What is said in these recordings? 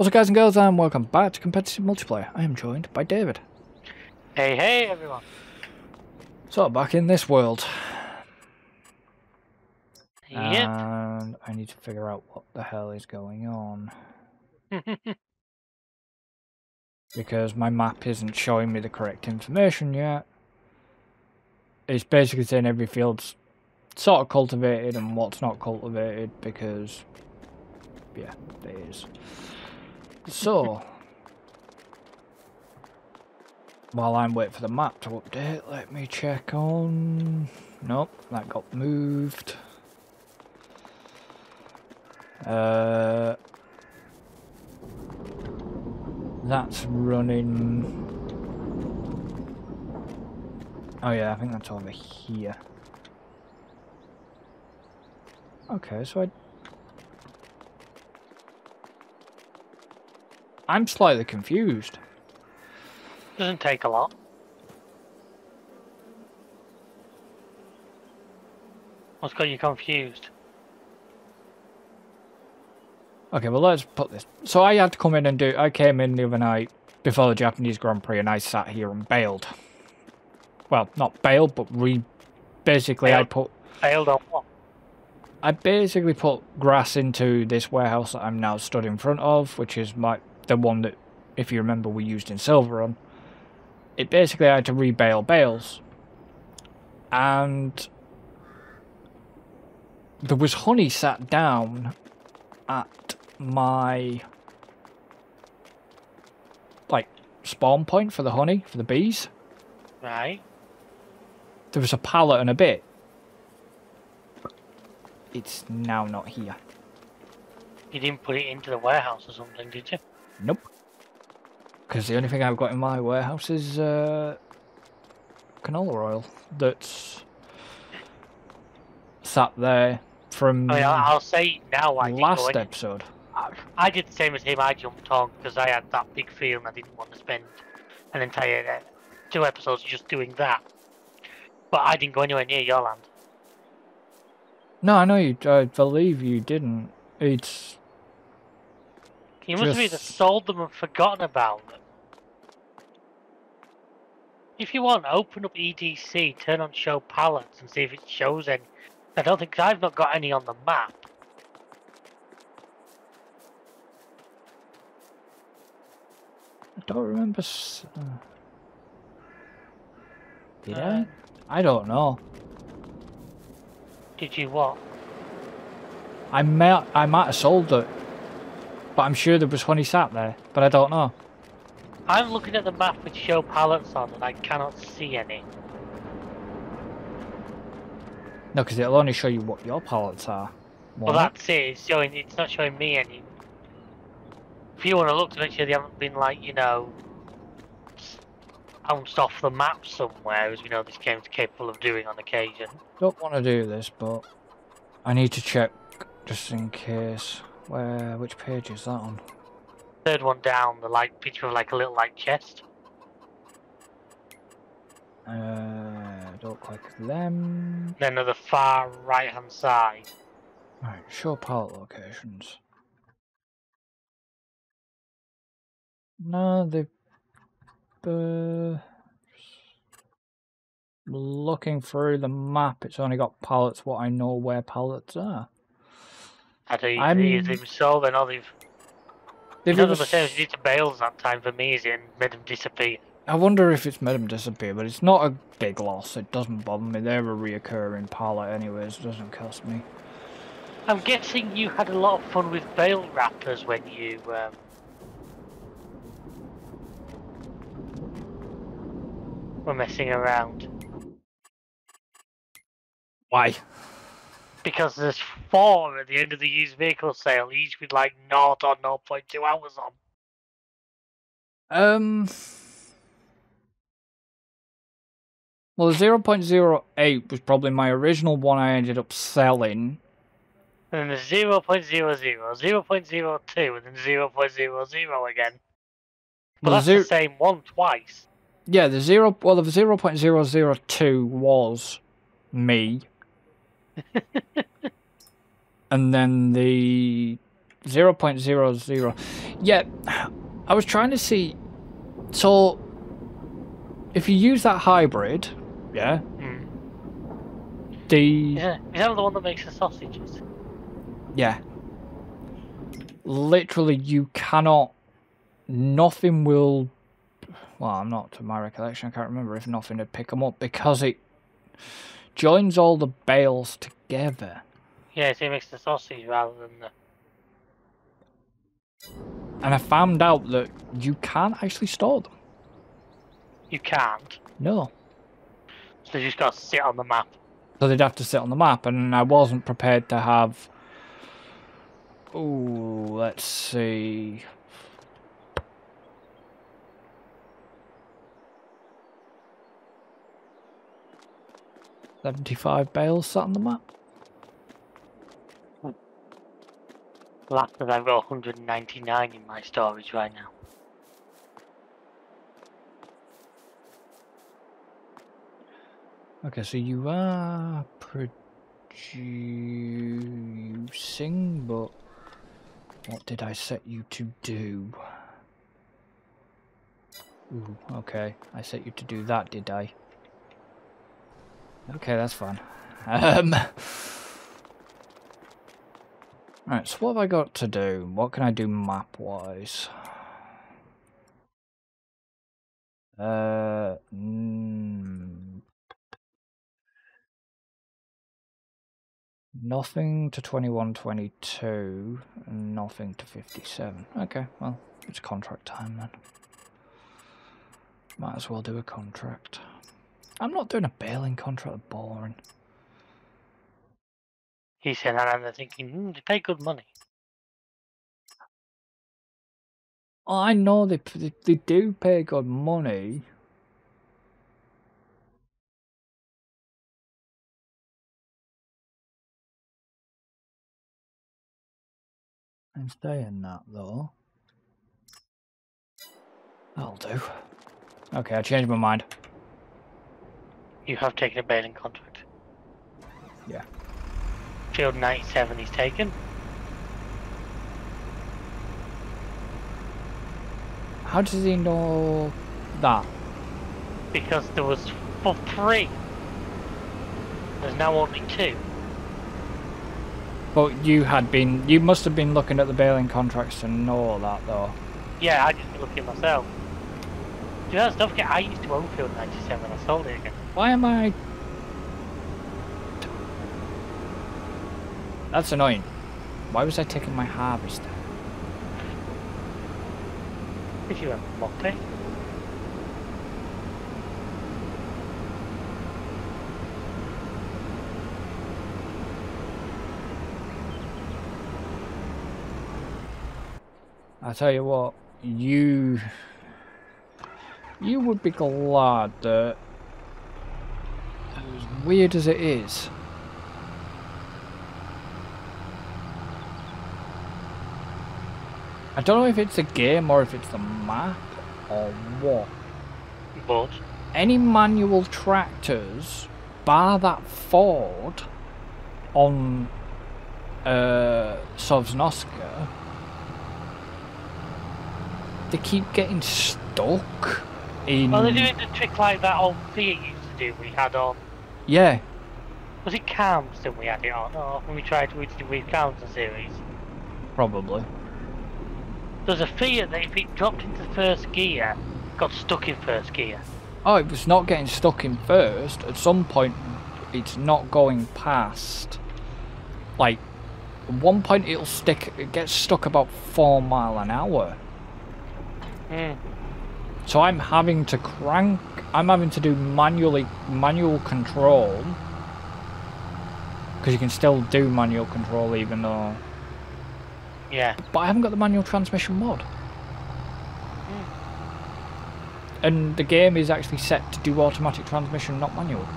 What's up, guys and girls, and welcome back to Competitive Multiplayer. I am joined by David. Hey, hey, everyone. So, back in this world. Yep. And I need to figure out what the hell is going on. Because my map isn't showing me the correct information yet. It's basically saying every field's sort of cultivated and what's not cultivated because, yeah, it is. So, while I'm waiting for the map to update, let me check on... Nope, that got moved. That's running... Oh yeah, I think that's over here. Okay, so I'm slightly confused. Doesn't take a lot. What's got you confused? Okay, well let's put this. So I had to come in and do... I came in the other night before the Japanese Grand Prix and I sat here and bailed. Well, not bailed, but basically Bailed. I put... Failed on what? I basically put grass into this warehouse that I'm now stood in front of, which is the one that, if you remember, we used in Silverrun. It basically I had to rebale bales. And there was honey sat down at my spawn point for the honey, for the bees. Right. There was a pallet and a bit. It's now not here. You didn't put it into the warehouse or something, did you? Nope. Because the only thing I've got in my warehouse is canola oil that's sat there from I mean, I'll say now I last episode. I did the same as him. I jumped on because I had that big field and I didn't want to spend an entire 2 episodes just doing that. But I didn't go anywhere near your land. No, I know you. I believe you didn't. It's... You must have either sold them and forgotten about them. If you want, open up EDC, turn on show pallets and see if it shows any. I don't think I've not got any on the map. I don't remember. Did I? I don't know. Did you what? I might have sold it, but I'm sure there was honey sat there, but I don't know. I'm looking at the map with show pallets on and I cannot see any. No, because it'll only show you what your pallets are. Well, that's it. It's not showing me any. If you want to look to make sure they haven't been bounced off the map somewhere, as we know this game's capable of doing on occasion. Don't want to do this, but I need to check just in case. Which page is that on? Third one down, the picture of a little chest. Don't click them. Then on the far right hand side. Right, show pallet locations. No, they've... looking through the map, it's only got pallets what I know where pallets are. I don't either sold then or they've done the same as they did to bales that time for me, is it, and made them disappear. I wonder if it's made them disappear, but it's not a big loss. It doesn't bother me. They're a reoccurring pallet anyways. It doesn't cost me. I'm guessing you had a lot of fun with bale wrappers when you were messing around. Why? Because there's 4 at the end of the used vehicle sale, each with 0 or 0.2 hours on. Well, the 0.08 was probably my original one I ended up selling. And then there's 0.00, 0.02, and then 0.00 again. But that's the same one twice. Yeah, the 0.002 was me. And then the 0.00. Yeah, I was trying to see. So, if you use that hybrid, yeah, Is that the one that makes the sausages? Yeah. Literally, you cannot. Nothing will. Well, I'm not to my recollection. I can't remember if nothing would pick them up because it joins all the bales together. Yeah, so it makes the sausage rather than the. And I found out that you can't actually store them. You can't. No. So they just got to sit on the map. So they'd have to sit on the map, and I wasn't prepared to have. Ooh, let's see. $75 bales sat on the map. Last of I've got 199 in my storage right now. Okay, so you are producing, but what did I set you to do? Ooh, okay, I set you to do that, did I? Okay, that's fine. Right, so what have I got to do? What can I do map-wise? Nothing to 21, 22, and nothing to 57. Okay, well, it's contract time then. Might as well do a contract. I'm not doing a baling contract, boring. He said that and they're thinking, they pay good money. Oh, I know they do pay good money. I'm saying that though. That'll do. Okay, I changed my mind. You have taken a bailing contract. Yeah. Field 97 is taken. How does he know that? Because there was for 3. There's now only 2. But you must have been looking at the baling contracts to know that though. Yeah, I just been looking myself. Do you know, don't forget, I used to own Field 97, I sold it again. Why am I... That's annoying. Why was I taking my harvester? If you have moppy. I tell you what, you would be glad that, as weird as it is, I don't know if it's a game or if it's the map or what. But Any manual tractors, bar that Ford on Sovsnoska, they keep getting stuck in... well, they're doing the trick like that old Fiat used to do we had on... Yeah. Was it Camston we had it on? Or when we tried to do with Camston series? Probably. There's a Fiat that if it dropped into first gear, got stuck in first gear. Oh, it was not getting stuck in first. At some point, it's not going past. Like, at one point it gets stuck about 4 miles an hour. So I'm having to do manual control. Because you can still do manual control even though... Yeah. But I haven't got the manual transmission mod. And the game is actually set to do automatic transmission, not manual.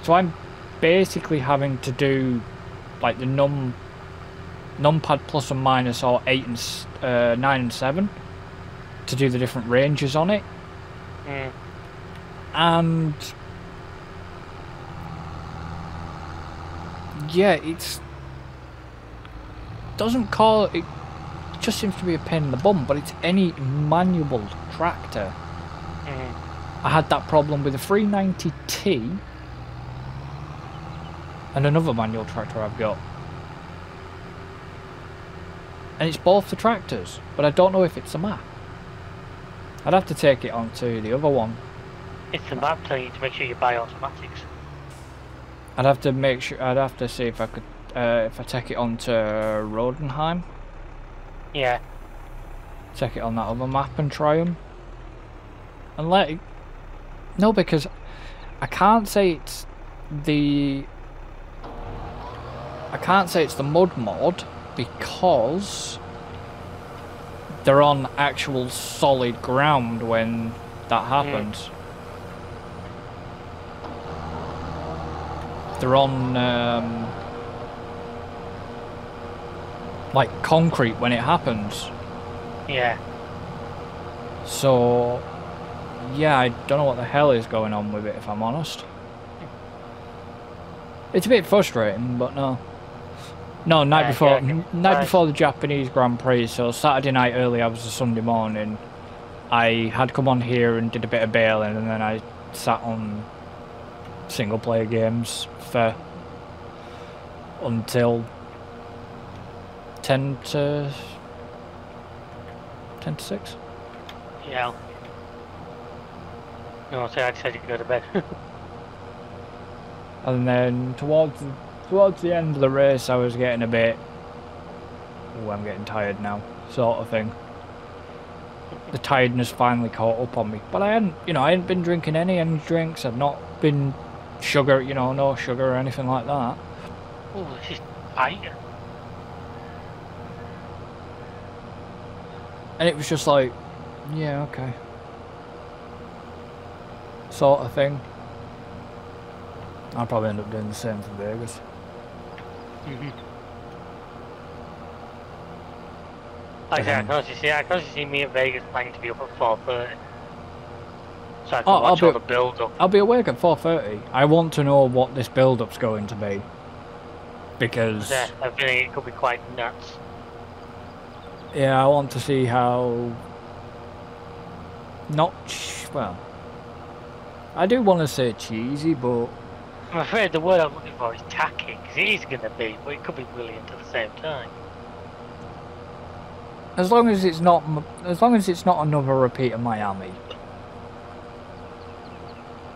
So I'm basically having to do like the numpad plus and minus or 8 and 9 and 7 to do the different ranges on it. And yeah, doesn't call it. Just seems to be a pain in the bum, but it's any manual tractor. I had that problem with the 390T and another manual tractor I've got. And it's both the tractors, but I don't know if it's a map. I'd have to take it onto the other one. It's the map telling you to make sure you buy automatics. I'd have to make sure. I'd have to see if I could, if I take it onto Rodenheim. Yeah. Take it on that other map and try them. And let it... No, because I can't say it's the... I can't say it's the mud mod because they're on actual solid ground when that happens. They're on like concrete when it happens. Yeah. So yeah, I don't know what the hell is going on with it, if I'm honest. It's a bit frustrating, but no. No, night before the Japanese Grand Prix, so Saturday night early hours of Sunday morning, I had come on here and did a bit of bailing, and then I sat on single player games for until 10 to 6. Yeah. No, so I decided to go to bed. And then towards the end of the race, I was getting a bit, oh, I'm getting tired now, sort of thing. The tiredness finally caught up on me. But I hadn't been drinking any energy drinks. I've not been sugar, no sugar or anything like that. Oh, this is tight. And it was just like, yeah, okay. Sort of thing. I'll probably end up doing the same for Vegas. Like I can honestly see me at Vegas planning to be up at 4:30. So I can watch all the build up. I'll be awake at 4:30. I want to know what this build up's going to be. Because yeah, I think it could be quite nuts. Yeah, I want to see how well, I do want to say cheesy, but I'm afraid the word I'm looking for is tacky, because it is going to be, but it could be brilliant at the same time. as long as it's not another repeat of Miami,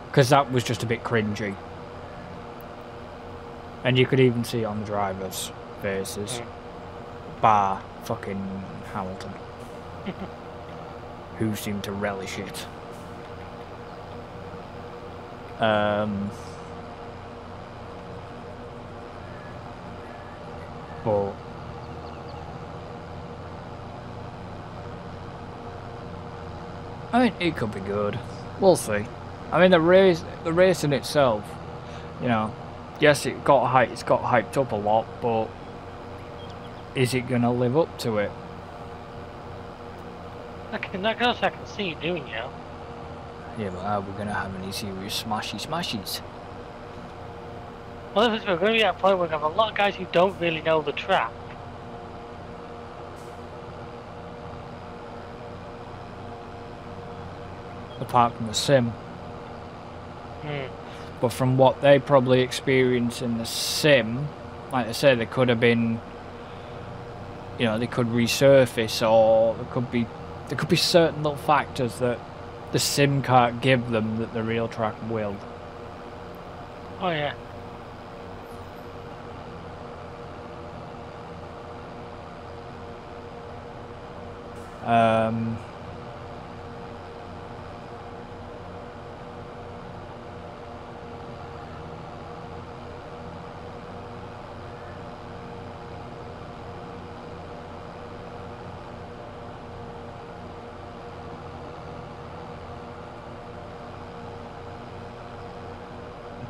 because that was just a bit cringy, and you could even see it on the drivers' faces, bar fucking Hamilton, who seemed to relish it. But I mean, it could be good. We'll see. I mean, the race in itself, yes, it's got hyped up a lot, but is it gonna live up to it? I can see you doing it. Yeah, but are we gonna have any serious smashies? Well, if we're going to be at a point where we have a lot of guys who don't really know the track. Apart from the sim. But from what they probably experience in the sim, like I say, they could have been, they could resurface, or there could be certain little factors that the sim can't give them that the real track will. Oh yeah.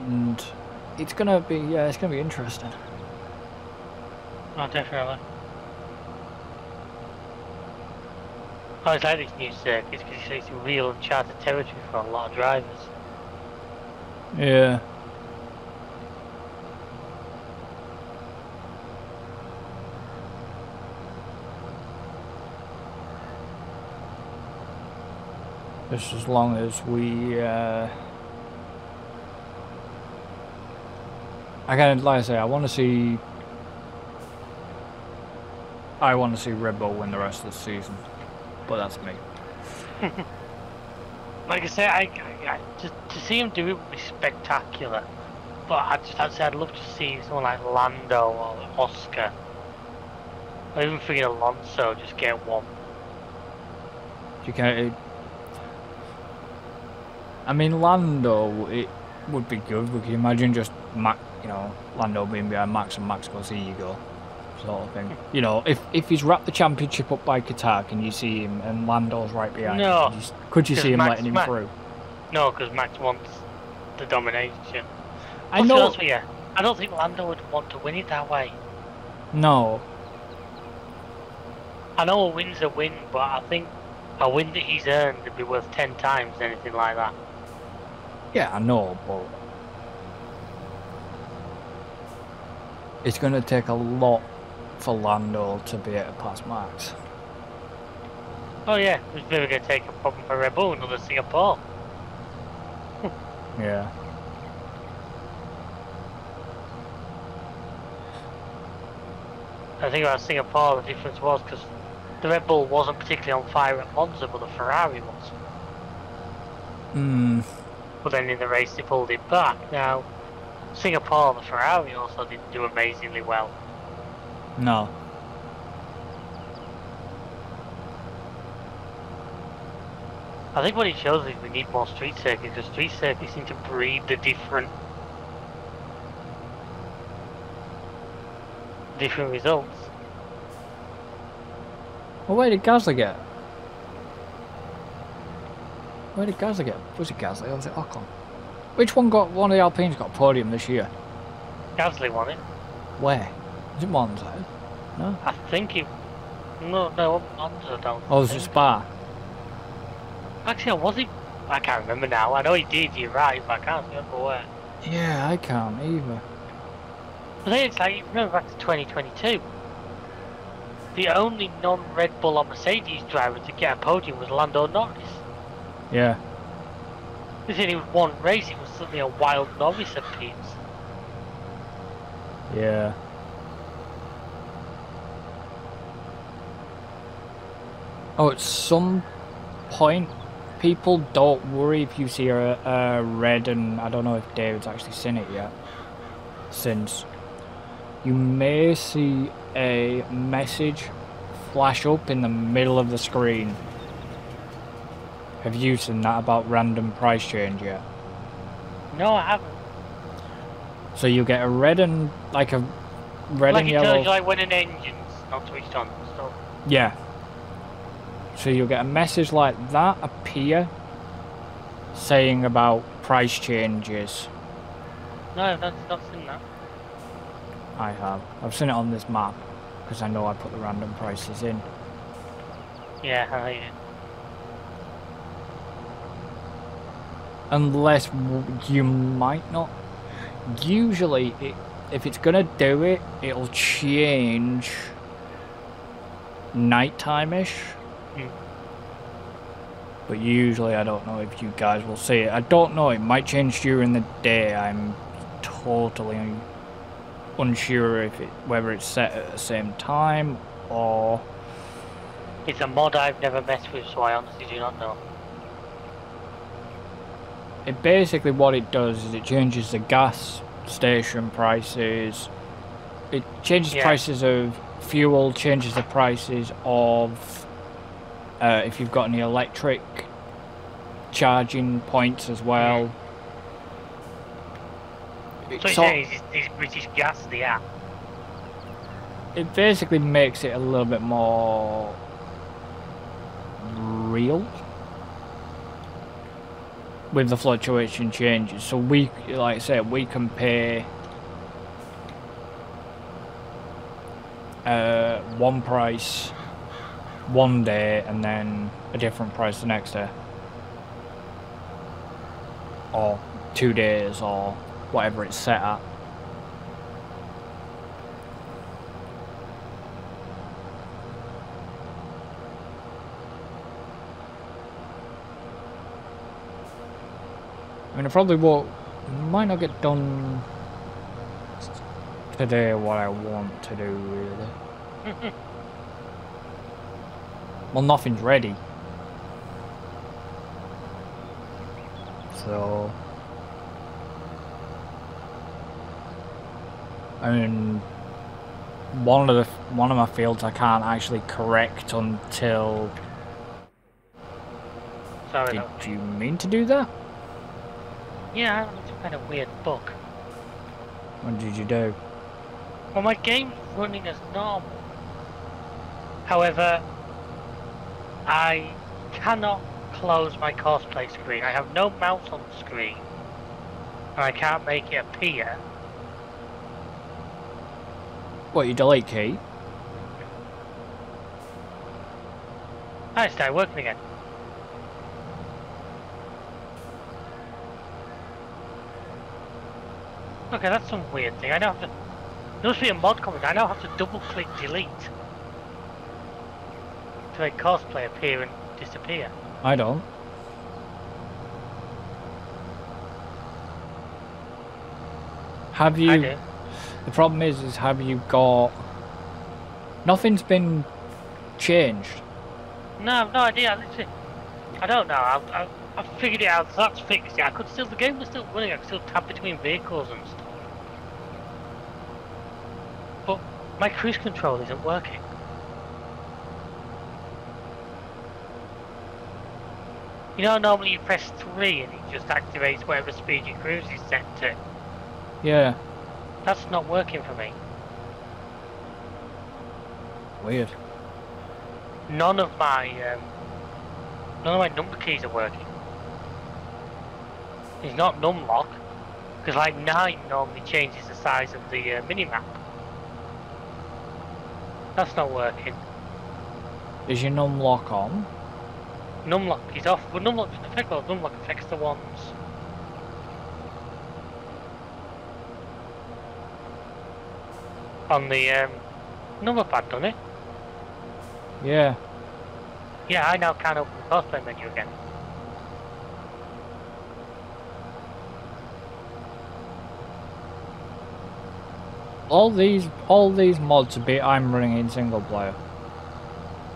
And it's gonna be interesting. Oh, definitely. I always like these new circuits because it's real uncharted territory for a lot of drivers. Yeah. Just as long as we, again, like I say, I want to see Red Bull win the rest of the season, but that's me. Like I say, to see him do it would be spectacular. But I'd love to see someone like Lando or Oscar, or even freaking Alonso just get one. You can't. I mean, Lando, it would be good. We can imagine just Lando being behind Max and Max goes, "Here you go," sort of thing. You know, if he's wrapped the championship up by Qatar, can you see him and Lando's right behind No. him? Could you see him letting him through? No, because Max wants the domination. I know. I don't think Lando would want to win it that way. No. I know a win's a win, but I think a win that he's earned would be worth 10 times anything like that. Yeah, I know, but it's going to take a lot for Lando to be able to pass Max. Oh yeah, it's maybe going to take a problem for Red Bull, another Singapore. Yeah. I think about Singapore, the difference was because the Red Bull wasn't particularly on fire at Monza, but the Ferrari was. But then in the race they pulled it back. Now, Singapore, the Ferrari also didn't do amazingly well. No. I think what it shows is we need more street circuits, because street circuits seem to breed the different results. Well, where did Gasly get? Where did Gasly get? Was it Gasly or was it Ocon? Which one of the Alpines got a podium this year? Gasly won it. Where? Was it Monza? No? I think it... No, Monza, I don't Oh, was it Spa? Actually, was it? I can't remember now. I know he did, you're right, but I can't remember where. Yeah, I can't either. But then it's like, remember back to 2022. The only non-Red Bull or Mercedes driver to get a podium was Lando Norris. Yeah. Within it was one race, it was suddenly a wild Norris appears. Yeah. Oh, at some point, people don't worry if you see a red, and I don't know if David's actually seen it yet, since you may see a message flash up in the middle of the screen. Have you seen that about random price change yet? No, I haven't. So you get a red and like a red like and it yellow. tells you like when an engine's not switched on and stuff. Yeah. So you'll get a message like that appear saying about price changes. No, I've not seen that. I have. I've seen it on this map because I know I put the random prices in. Yeah, yeah. Unless you might not. Usually, if it's gonna do it, it'll change nighttime-ish. But usually I don't know if you guys will see it. I don't know, it might change during the day. I'm totally unsure whether it's set at the same time or... It's a mod I've never messed with, so I honestly do not know. It basically, what it does is it changes the gas station prices. It changes prices of fuel, changes the prices of if you've got any electric charging points as well. So you're saying is British Gas the app? It basically makes it a little bit more real with the fluctuation changes. So we, like I said, we can pay one price one day and then a different price the next day, or 2 days, or whatever it's set at. I mean, I probably won't, might not get done today what I want to do, really. Well, nothing's ready. So... I mean... One of my fields I can't actually correct until... Sorry, Did you mean to do that? Yeah, it's some kind of weird bug. What did you do? Well, my game's running as normal. However, I cannot close my cosplay screen. I have no mouse on the screen. And I can't make it appear. What, your delete key? I started working again. Okay, that's some weird thing. I now have to... There must be a mod coming. I now have to double click delete to make cosplay appear and disappear. I don't. Have you... I do. The problem is have you got... Nothing's been changed. No, I've no idea. I don't know. I've figured it out. So that's fixed. Yeah, the game was still running. I could still tap between vehicles and stuff. But my cruise control isn't working. You know, normally you press 3 and it just activates whatever speed your cruise is set to. Yeah. That's not working for me. Weird. None of my number keys are working. It's not numlock, because like 9 normally changes the size of the minimap. That's not working. Is your numlock on? Numlock is off. Well, numlock doesn't affect those. Numlock affects the ones on the number pad, doesn't it? Yeah. Yeah, I now can open the cosplay menu again. All these mods I'm running in single player.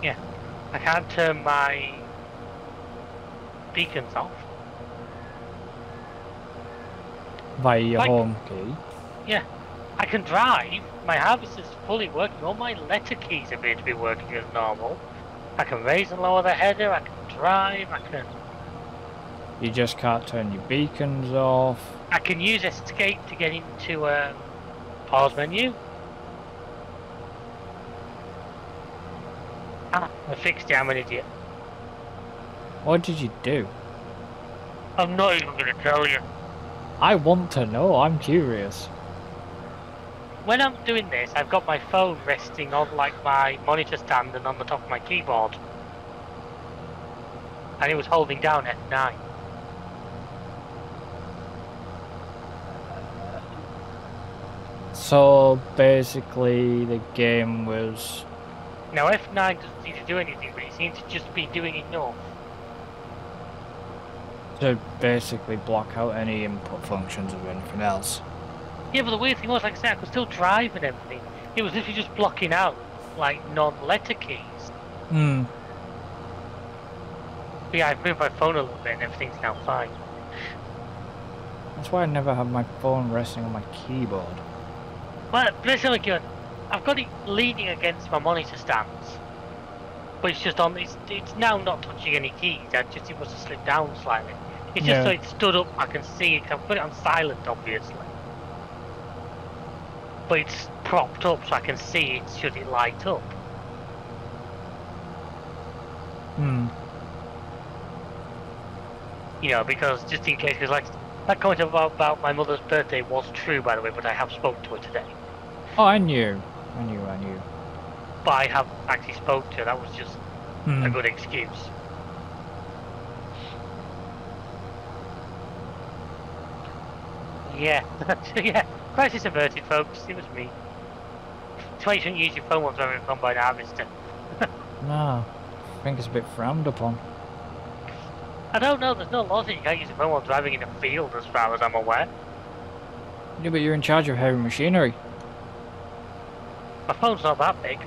Yeah, I can't turn my beacons off. Via your home key. Yeah, I can drive. My harvest is fully working. All my letter keys appear to be working as normal. I can raise and lower the header. I can drive. I can. You just can't turn your beacons off. I can use escape to get into pause menu. Ah, I fixed it. I'm an idiot. What did you do? I'm not even going to tell you. I want to know. I'm curious. When I'm doing this, I've got my phone resting on like my monitor stand and on the top of my keyboard. And it was holding down F9. So basically the game was... Now F9 doesn't seem to do anything, but it seems to just be doing enough. to basically block out any input functions of anything else. Yeah, but the weird thing was, like I said, I could still drive and everything. It was literally just blocking out, like, non-letter keys. Hmm. But yeah, I've moved my phone a little bit and everything's now fine. That's why I never have my phone resting on my keyboard. Well, basically, I've got it leaning against my monitor stands. But it's just on, it's now not touching any keys, it must have slipped down slightly. It's just so it stood up, I can see it, I've put it on silent obviously. But it's propped up so I can see it should it light up. Hmm. You know, because just in case, because like, that comment about my mother's birthday was true by the way, but I have spoken to her today. Oh, I knew. But I have actually spoke to her, that was just a good excuse. Yeah, yeah, crisis averted folks, it was me. That's why you shouldn't use your phone once you're gone by an harvester. No, I think it's a bit frowned upon. I don't know, there's no law saying you can't use a phone while driving in a field as far as I'm aware. Yeah, but you're in charge of heavy machinery. My phone's not that big.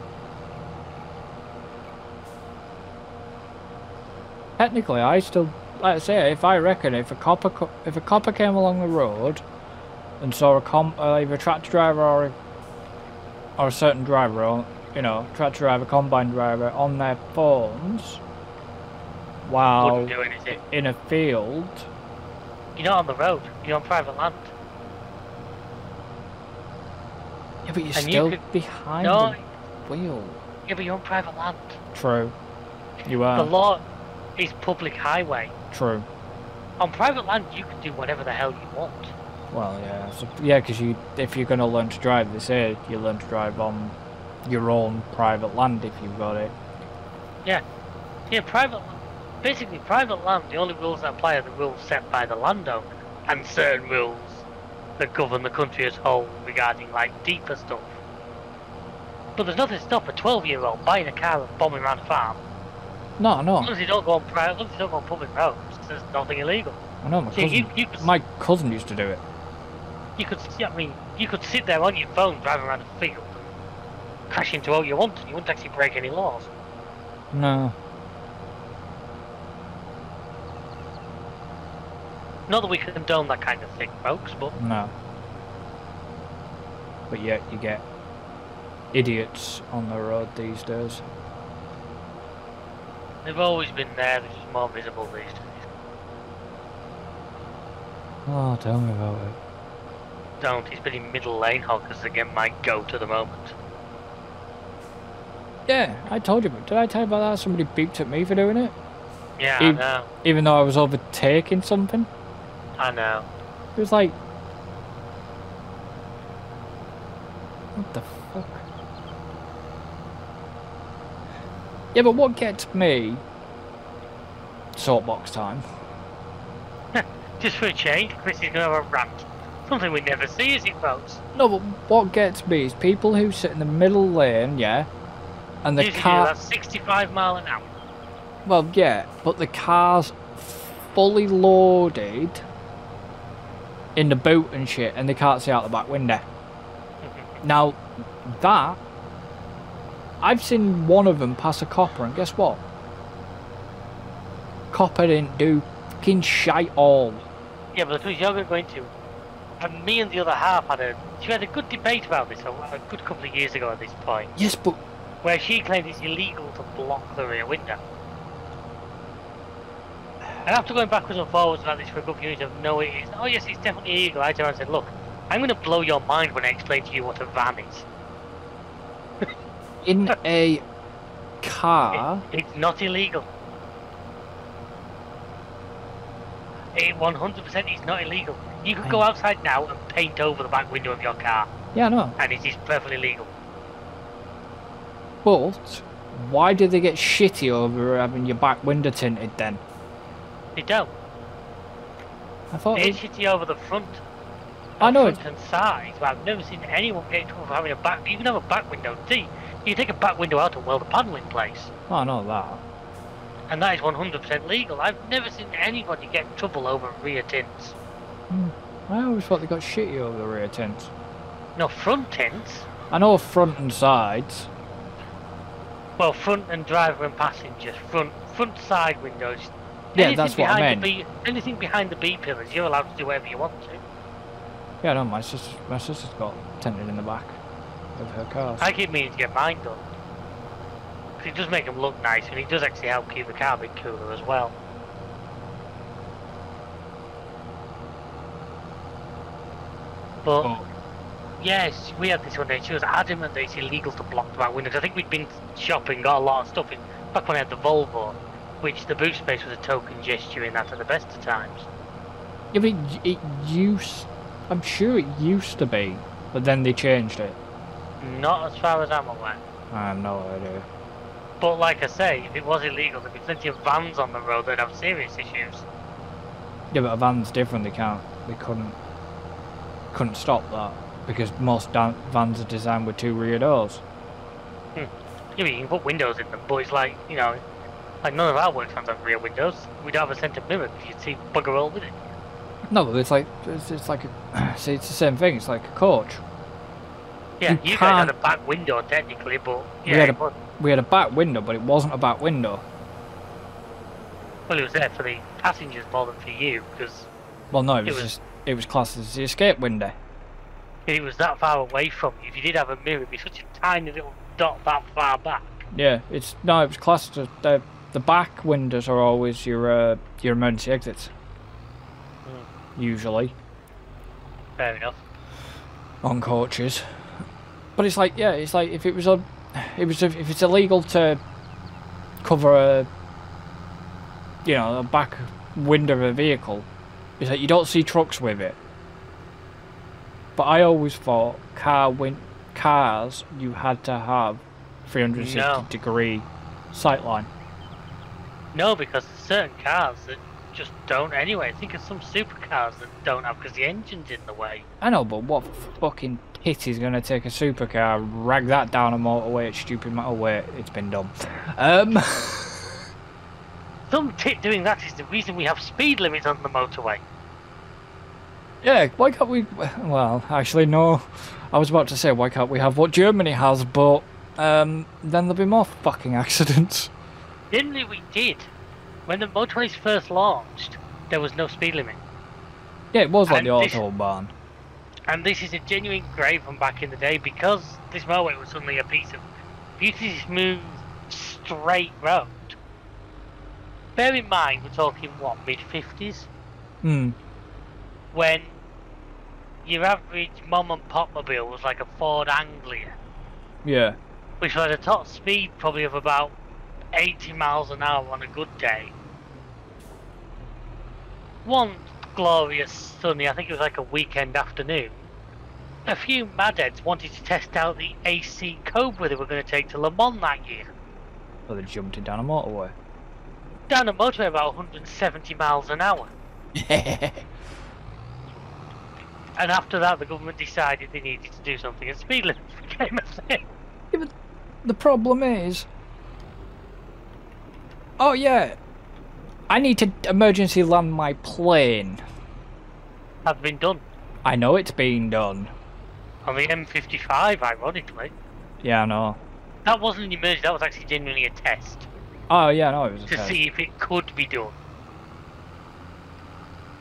Technically, I still, like I say, if a copper came along the road and saw either a tractor driver or a certain driver, or tractor driver, combine driver on their phones while Wouldn't do anything. in a field. You're not on the road, you're on private land. Yeah, but you're And still you could, behind no, the wheel. yeah, but you're on private land. True. You The are. law is public highway. True. On private land, you can do whatever the hell you want. Well, yeah. So, yeah, because if you're going to learn to drive, they say you learn to drive on your own private land if you've got it. Yeah. Yeah, basically private land, the only rules that apply are the rules set by the landowner, and certain rules that govern the country as a whole regarding, like, deeper stuff. But there's nothing to stop a 12-year-old buying a car and bombing around a farm. No, no. As long as you don't go on public roads, there's nothing illegal. I know, my cousin used to do it. You could sit there on your phone driving around a field and crash into all you want, and you wouldn't actually break any laws. No. Not that we condone that kind of thing, folks, but No. But yet you get idiots on the road these days. they've always been there, they're just more visible these days. Oh, tell me about it. Don't, he's been in middle lane hoggers again, my go-to the moment. Yeah, I told you, but did I tell you about that? Somebody beeped at me for doing it? Yeah, I know. Even though I was overtaking something? I know. It was like... What the fuck? Yeah, but what gets me... Soapbox time. Just for a change, Chris is going to have a rant. Something we never see, is it, folks? No, but what gets me is people who sit in the middle lane, yeah, and the Usually car... that's 65 mile an hour. Well, yeah, but the car's fully loaded in the boot and shit, and they can't see out the back window. Now, that... I've seen one of them pass a copper, and guess what? Copper didn't do fucking shite all. Yeah, but the truth you're going to... And me and the other half had a good debate about this a good couple of years ago at this point. Yes, but... Where she claimed it's illegal to block the rear window. And after going backwards and forwards about this for a couple of years of no it is, oh yes it's definitely illegal, I turned around and said, look, I'm going to blow your mind when I explain to you what a van is. In a car... It's not illegal. It 100% is not illegal. You could go outside now and paint over the back window of your car. Yeah, I know. And it is perfectly legal. But why do they get shitty over having your back window tinted then? They don't. I thought They're shitty over the front. I know Front and sides, but I've never seen anyone get trouble for having a back. You can have a back window. See, you can take a back window out and weld a panel in place. Oh, I know that. And that is 100% legal. I've never seen anybody get in trouble over rear tints. I always thought they got shitty over the rear tints. No, front tints. I know front and sides. Well, front and driver and passengers. Front side windows. Yeah, that's what I meant. Anything behind the B pillars, you're allowed to do whatever you want to. Yeah, no, my sister's got tinted in the back of her car. I keep meaning to get mine done. Because it does make them look nice, and it does actually help keep the car a bit cooler as well. But, yes, we had this one day, she was adamant that it's illegal to block the back windows. I think we'd been shopping, got a lot of stuff in, back when I had the Volvo, which the boot space was a token gesture in that at the best of times. Yeah, but I'm sure it used to be, but then they changed it. Not as far as I'm aware. I have no idea. But like I say, if it was illegal, there'd be plenty of vans on the road that'd have serious issues. Yeah, but a van's different. They couldn't stop that because most vans are designed with 2 rear doors. Yeah, but you can put windows in them, but it's like, you know, Like none of our work fans have rear windows. We don't have a centre mirror because you'd see bugger all with it. No, but it's like see, it's the same thing. It's like a coach. Yeah, you guys had a back window technically, but yeah, we had a back window, but it wasn't a back window. Well, it was there for the passengers more than for you because. Well, no, it was classed as the escape window. It was that far away from you. If you did have a mirror, it'd be such a tiny little dot that far back. Yeah, it was classed as the back windows are always your emergency exits. Usually. Fair enough. On coaches. But it's like, yeah, it's like if it's illegal to cover a back window of a vehicle, it's like you don't see trucks with it. But I always thought cars you had to have 360-degree sightline. No, because there's certain cars that just don't anyway. Think of some supercars that don't have because the engine's in the way. I know, but what fucking tit is going to take a supercar, rag that down a motorway at stupid motorway? It's been done. Some tit doing that is the reason we have speed limits on the motorway. Yeah, why can't we... Well, actually, no. I was about to say, why can't we have what Germany has, but then there'll be more fucking accidents. Generally, we did. When the motorways first launched, there was no speed limit. Yeah, it was like the Autobahn. And this is a genuine grave from back in the day, because this motorway was suddenly a piece of beautifully smooth, straight road. Bear in mind, we're talking, what, mid-50s? When your average mom and pop mobile was like a Ford Anglia. Yeah. Which had a top speed probably of about 80 miles an hour on a good day. One glorious sunny, I think it was like a weekend afternoon, a few madheads wanted to test out the AC Cobra they were going to take to Le Mans that year. So they jumped it down a motorway. Down a motorway about 170 miles an hour. And after that, the government decided they needed to do something, and speed limits became a thing. Yeah, but the problem is... Oh, yeah. I need to emergency land my plane. Has been done. I know it's been done. On the M55, ironically. Yeah, I know. That wasn't an emergency, that was actually genuinely a test. Oh, yeah, no, it was a test. To see if it could be done.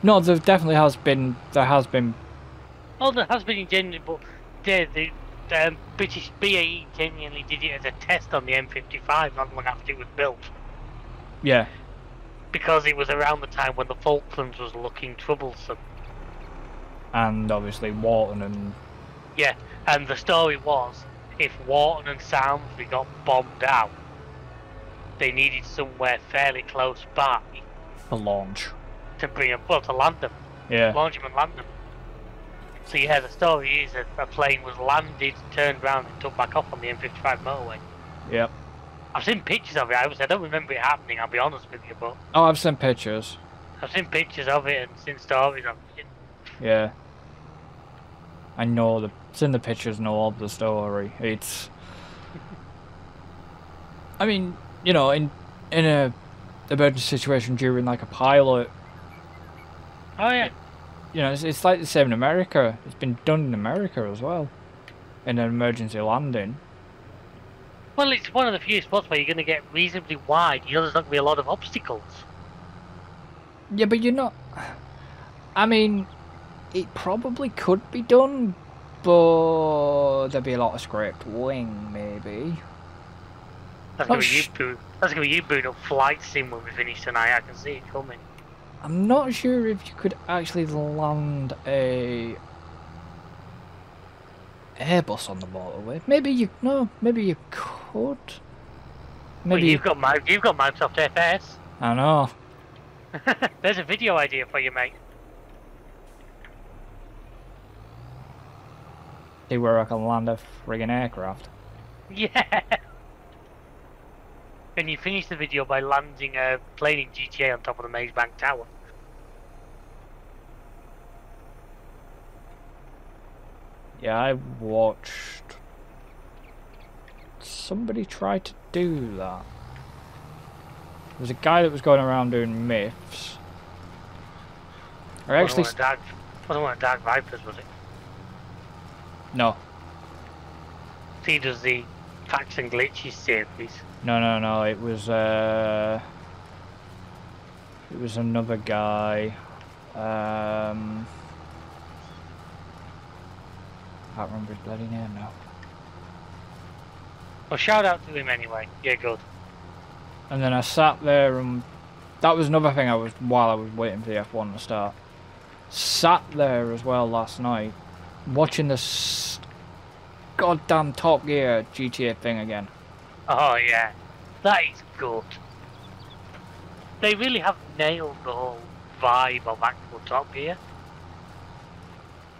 No, there definitely has been... There has been... Oh, there has been genuinely, but the British BAE genuinely did it as a test on the M55 not long after it was built. Yeah. Because it was around the time when the Falklands was looking troublesome. And obviously Wharton and... Yeah, and the story was, if Wharton and Samlesbury got bombed out, they needed somewhere fairly close by. The launch. To bring them, well, to land them. Yeah. Launch them and land them. So yeah, the story is that a plane was landed, turned around and took back off on the M55 motorway. Yep. I've seen pictures of it, I don't remember it happening, I'll be honest with you, but... Oh, I've seen pictures. I've seen pictures of it and seen stories of it. Yeah. I know seen the pictures, know of the story. It's... I mean, you know, in a emergency situation during like a pilot... Oh yeah. You know, it's like the same in America. It's been done in America as well. In an emergency landing. Well, it's one of the few spots where you're going to get reasonably wide. You know, there's not going to be a lot of obstacles. Yeah, but you're not... I mean, it probably could be done, but there'd be a lot of scraped wing, maybe. That's going to be you booting up flight sim when we finish tonight. I can see it coming. I'm not sure if you could actually land a Airbus on the motorway. Maybe you could. Maybe well, you've got Microsoft FS. I know. There's a video idea for you, mate. See where I can land a friggin' aircraft. Yeah. And you finish the video by landing a plane in GTA on top of the Maze Bank Tower. Yeah, I watched somebody try to do that There's a guy that was going around doing myths. Wasn't one of Dark Vipers, was it? No. He does the facts and glitches series. No. It was another guy. I can't remember his bloody name now. Well, shout out to him anyway. Yeah, good. And then I sat there, and that was another thing while I was waiting for the F1 to start. Sat there as well last night, watching this goddamn Top Gear GTA thing again. Oh yeah, that is good. They really have nailed the whole vibe of actual Top Gear.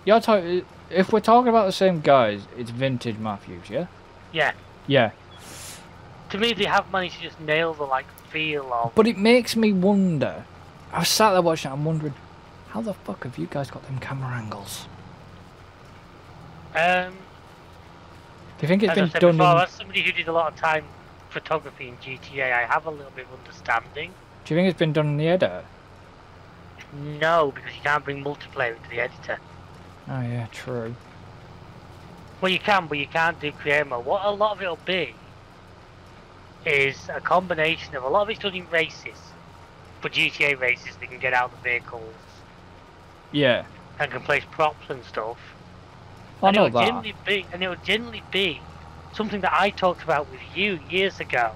If we're talking about the same guys, it's vintage Matthews, yeah? Yeah. Yeah. To me, they have managed to just nail the feel of. But it makes me wonder. I was sat there watching it, I'm wondering, how the fuck have you guys got them camera angles? Do you think it's been done before, as somebody who did a lot of time photography in GTA, I have a little bit of understanding. Do you think it's been done in the editor? No, because you can't bring multiplayer into the editor. Oh yeah, true. Well, you can, but you can't do creative mode. What a lot of it'll be is a combination of a lot of it's done in races. For GTA races, they can get out the vehicles. Yeah. And can place props and stuff. I know it would generally be something that I talked about with you years ago.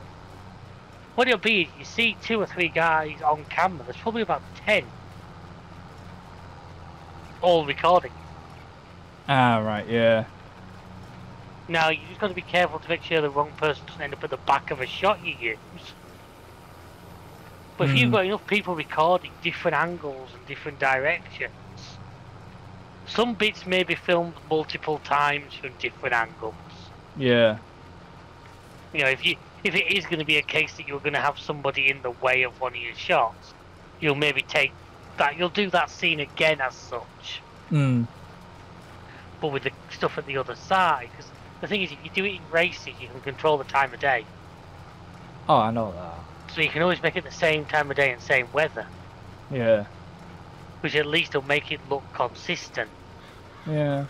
What it'll be is you see 2 or 3 guys on camera. There's probably about 10 all recording. Ah, right, yeah. Now, you just got to be careful to make sure the wrong person doesn't end up at the back of a shot you use. But if you've got enough people recording different angles and different directions, some bits may be filmed multiple times from different angles. Yeah. You know, if it is going to be a case that you're going to have somebody in the way of one of your shots, you'll maybe you'll do that scene again as such. But with the stuff at the other side, because the thing is, if you do it in races, you can control the time of day. Oh, I know that. So you can always make it the same time of day and same weather. Yeah. Which at least will make it look consistent. Yeah.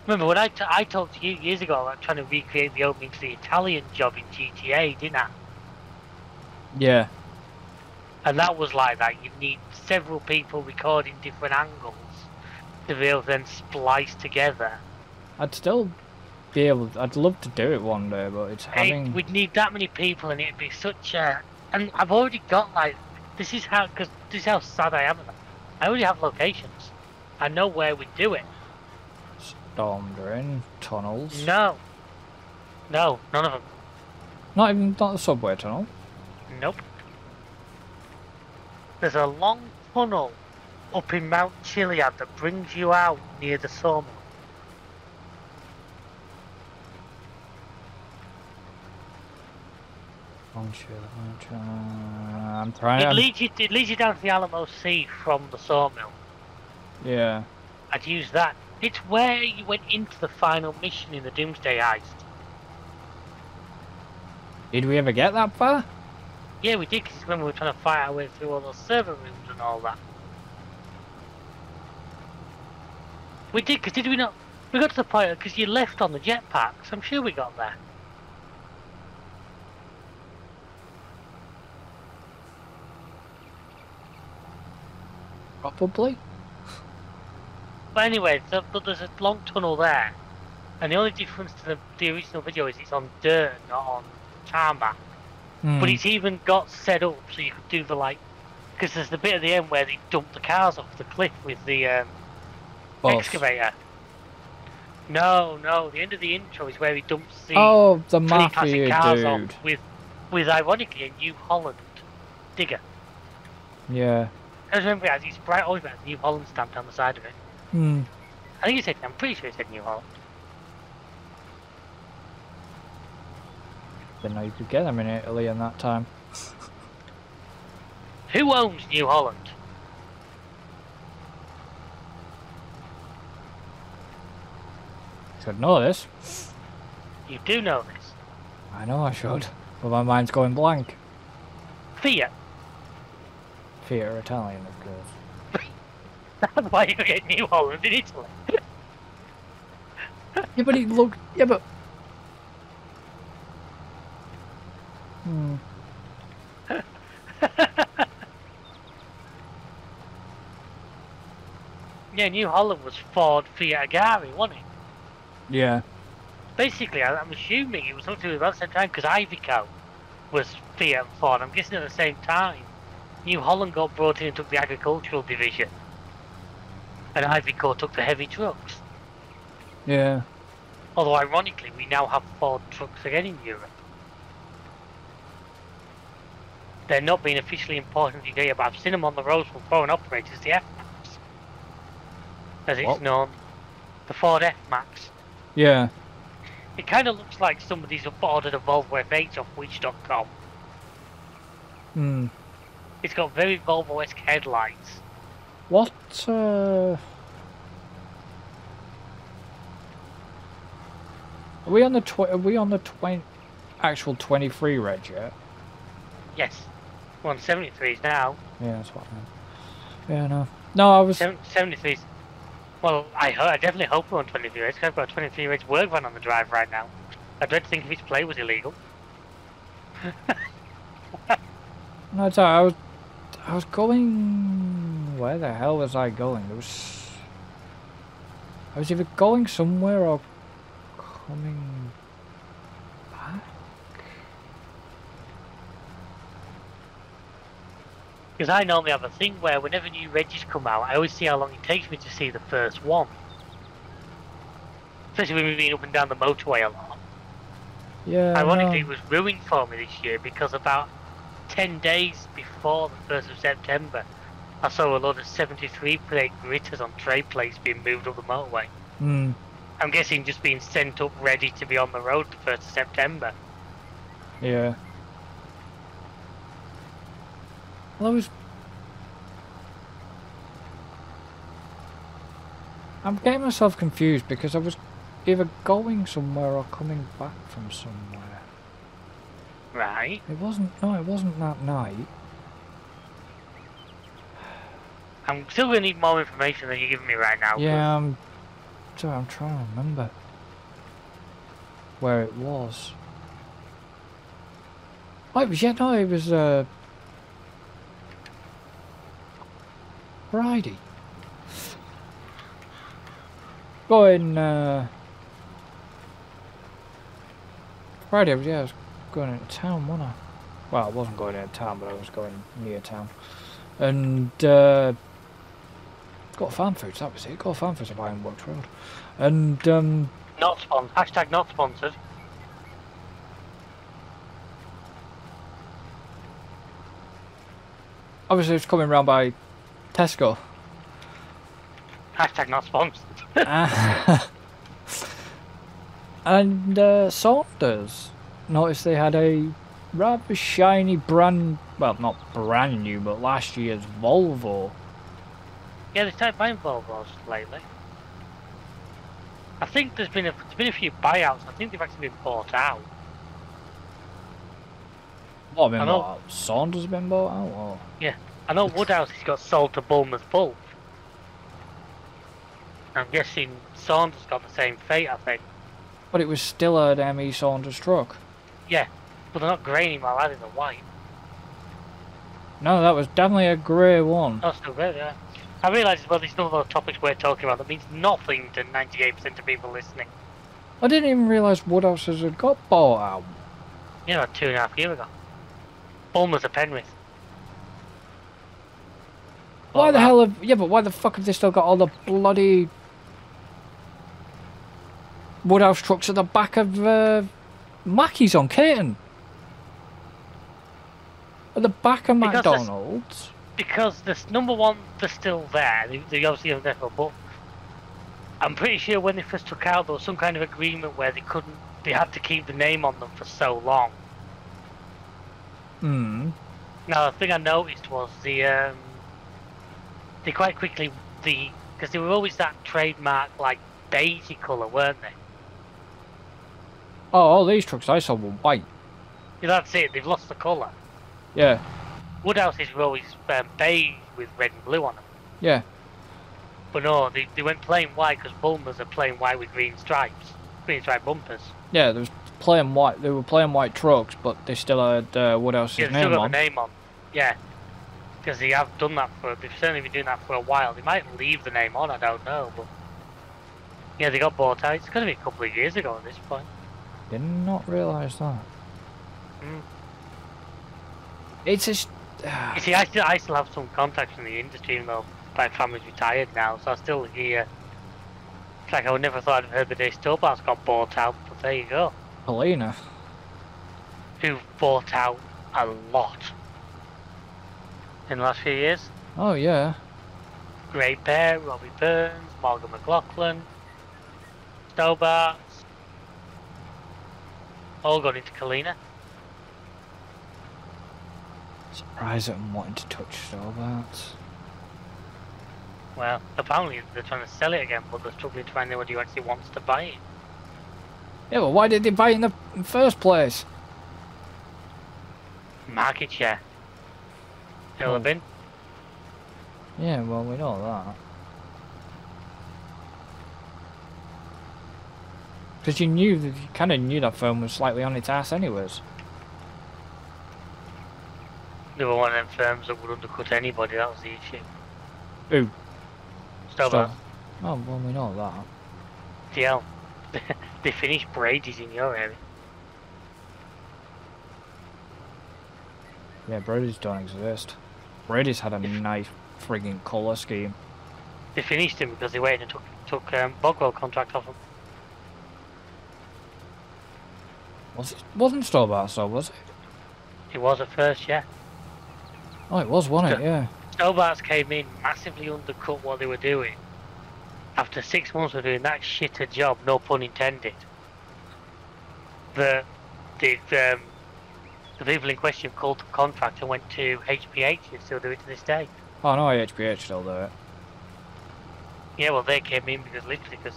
Remember when I talked to you years ago about trying to recreate the opening to the Italian job in GTA, didn't I? Yeah. And that was like that. You need several people recording different angles to be able to then splice together. I'd love to do it one day, but it's having... We'd need that many people and it'd be such a... And I've already got this is how sad I am at that. I already have locations. I know where we do it. Storm drain, tunnels. No, none of them. Not the subway tunnel. Nope. There's a long tunnel up in Mount Chiliad that brings you out near the sawmill. I'm trying. It leads you down to the Alamo Sea from the sawmill. Yeah. I'd use that. It's where you went into the final mission in the Doomsday Heist. Did we ever get that far? Yeah, we did, because when we were trying to fight our way through all those server rooms and all that. We did, because did we not? We got to the point, because you left on the jetpacks. I'm sure we got there. Probably. But anyway, but there's a long tunnel there, and the only difference to the original video is it's on dirt, not on tarmac. But it's even got set up so you could do the because there's the bit at the end where they dump the cars off the cliff with the excavator. No, the end of the intro is where he dumps the the mafia cars dude off with ironically a New Holland digger. Yeah. I just remember it has always got a New Holland stamped on the side of it. I think I'm pretty sure it said New Holland. Didn't know you could get them in Italy in that time. Who owns New Holland? Should know this. You do know this. I know I should, but my mind's going blank. Fiat. Fiat are Italian, of course. That's why you get New Holland in Italy. Yeah, but it looked... Yeah, but... Yeah, New Holland was Ford, Fiat, Agari, wasn't it? Yeah. Basically, I'm assuming it was something to do about the same time because Iveco was Fiat and Ford. I'm guessing at the same time, New Holland got brought in and took the agricultural division, and Iveco took the heavy trucks. Yeah. Although, ironically, we now have Ford trucks again in Europe. They're not being officially imported in the UK, but I've seen them on the roads from foreign operators, the F-Max. As it's known, the Ford F-Max. Yeah. It kind of looks like somebody's ordered a Volvo F8 off Wish.com. It's got very Volvo-esque headlights. What, Are we on the actual 23 reg yet? Yes. We're on 73s now. Yeah, that's what I meant. Yeah, no. No, I was... 73s. Well, I definitely hope we're on 23 rates, because I've got a 23 rates work van on the drive right now. I dread to think if its play was illegal. No, it's alright. I was going... Where the hell was I going? I was either going somewhere or coming back. Because I normally have a thing where whenever new regis come out, I always see how long it takes me to see the first one. Especially when we've been up and down the motorway a lot. Yeah. Ironically, it was ruined for me this year because about 10 days before the 1st of September, I saw a lot of 73 plate gritters on tray plates being moved up the motorway. I'm guessing just being sent up ready to be on the road the 1st of September. Yeah. Well, I'm getting myself confused because I was either going somewhere or coming back from somewhere. Right. It wasn't that night. I'm still going to need more information than you're giving me right now. Yeah, I'm trying to remember where it was. Oh, it was, it was, Friday. Going, Friday, I was going into town, wasn't I? Well, I wasn't going into town, but I was going near town. And, got fan foods, that was it. Got fan foods at Ironworks Road. And, not sponsored. Hashtag not sponsored. Obviously, it's coming round by Tesco. Hashtag not sponsored. And Saunders noticed they had a rather shiny well, not brand new, but last year's Volvo. Yeah, they started buying Volvos lately. I think there's been a few buyouts. I think they've actually been bought out. What, been bought out? Saunders been bought out? Or? Yeah, I know Woodhouse has got sold to Bulmer's Bulk. I'm guessing Saunders got the same fate, I think. But it was still an ME Saunders truck. Yeah, but they're not grey anymore, either, they're white. No, that was definitely a grey one. Oh, still grey, yeah. I realise as well there's no other topics we're talking about that means nothing to 98% of people listening. I didn't even realise Woodhouses had got bought out. Yeah, like 2.5 years ago. Bulmer's at Penrith. Why the hell yeah, but why the fuck have they still got all the bloody Woodhouse trucks at the back of Mackey's on Caton? At the back of McDonald's? Because this number one, they're still there. They obviously have there, but I'm pretty sure when they first took out, there was some kind of agreement where they had to keep the name on them for so long. Now the thing I noticed was they quite quickly because they were always that trademark like beigey colour, weren't they? Oh, all these trucks I saw were white. Yeah, that's it. They've lost the colour. Yeah. Woodhouses were always beige with red and blue on them. Yeah. But no, they went plain white because Bulmers are plain white with green stripes. Green stripe bumpers. Yeah, there was plain white. They were plain white trucks, but they still had Woodhouse's Yeah, they name still got on. the name on. Yeah. Because they have done that they've certainly been doing that for a while. They might leave the name on, I don't know, but yeah, they got bought out. It's going to be a couple of years ago at this point. Did not realise that. It's just... You see, I still have some contacts in the industry, even though my family's retired now, so I still hear. It's like I would never thought I'd heard the day Stobart got bought out, but there you go. Helena. Who bought out a lot in the last few years. Oh, yeah. Great Bear, Robbie Burns, Morgan McLaughlin, Stobart, all gone into Kalina. Surprised at them wanting to touch Stobart. Well, apparently they're trying to sell it again, but they're struggling to find anybody who actually wants to buy it. Yeah, but why did they buy it in the first place? Market share. It'll have been. Yeah, well, we know that. Because you kind of knew that firm was slightly on its ass anyways. They were one of them firms that would undercut anybody, that was the issue. Who? Stobart. Oh, well, we know that. DL. They finished Brady's in your area. Yeah, Brady's don't exist. Brady's had a nice frigging colour scheme. They finished him because they waited and took Bogwell contract off him. Wasn't Stobart so, was it? He was at first, yeah. Oh, it was, wasn't it? Yeah. Stobart's came in, massively undercut what they were doing. After 6 months of doing that shitter job, no pun intended. The people in question called the contract and went to HPH and still do it to this day. Oh no, HPH still do it. Yeah, well they came in because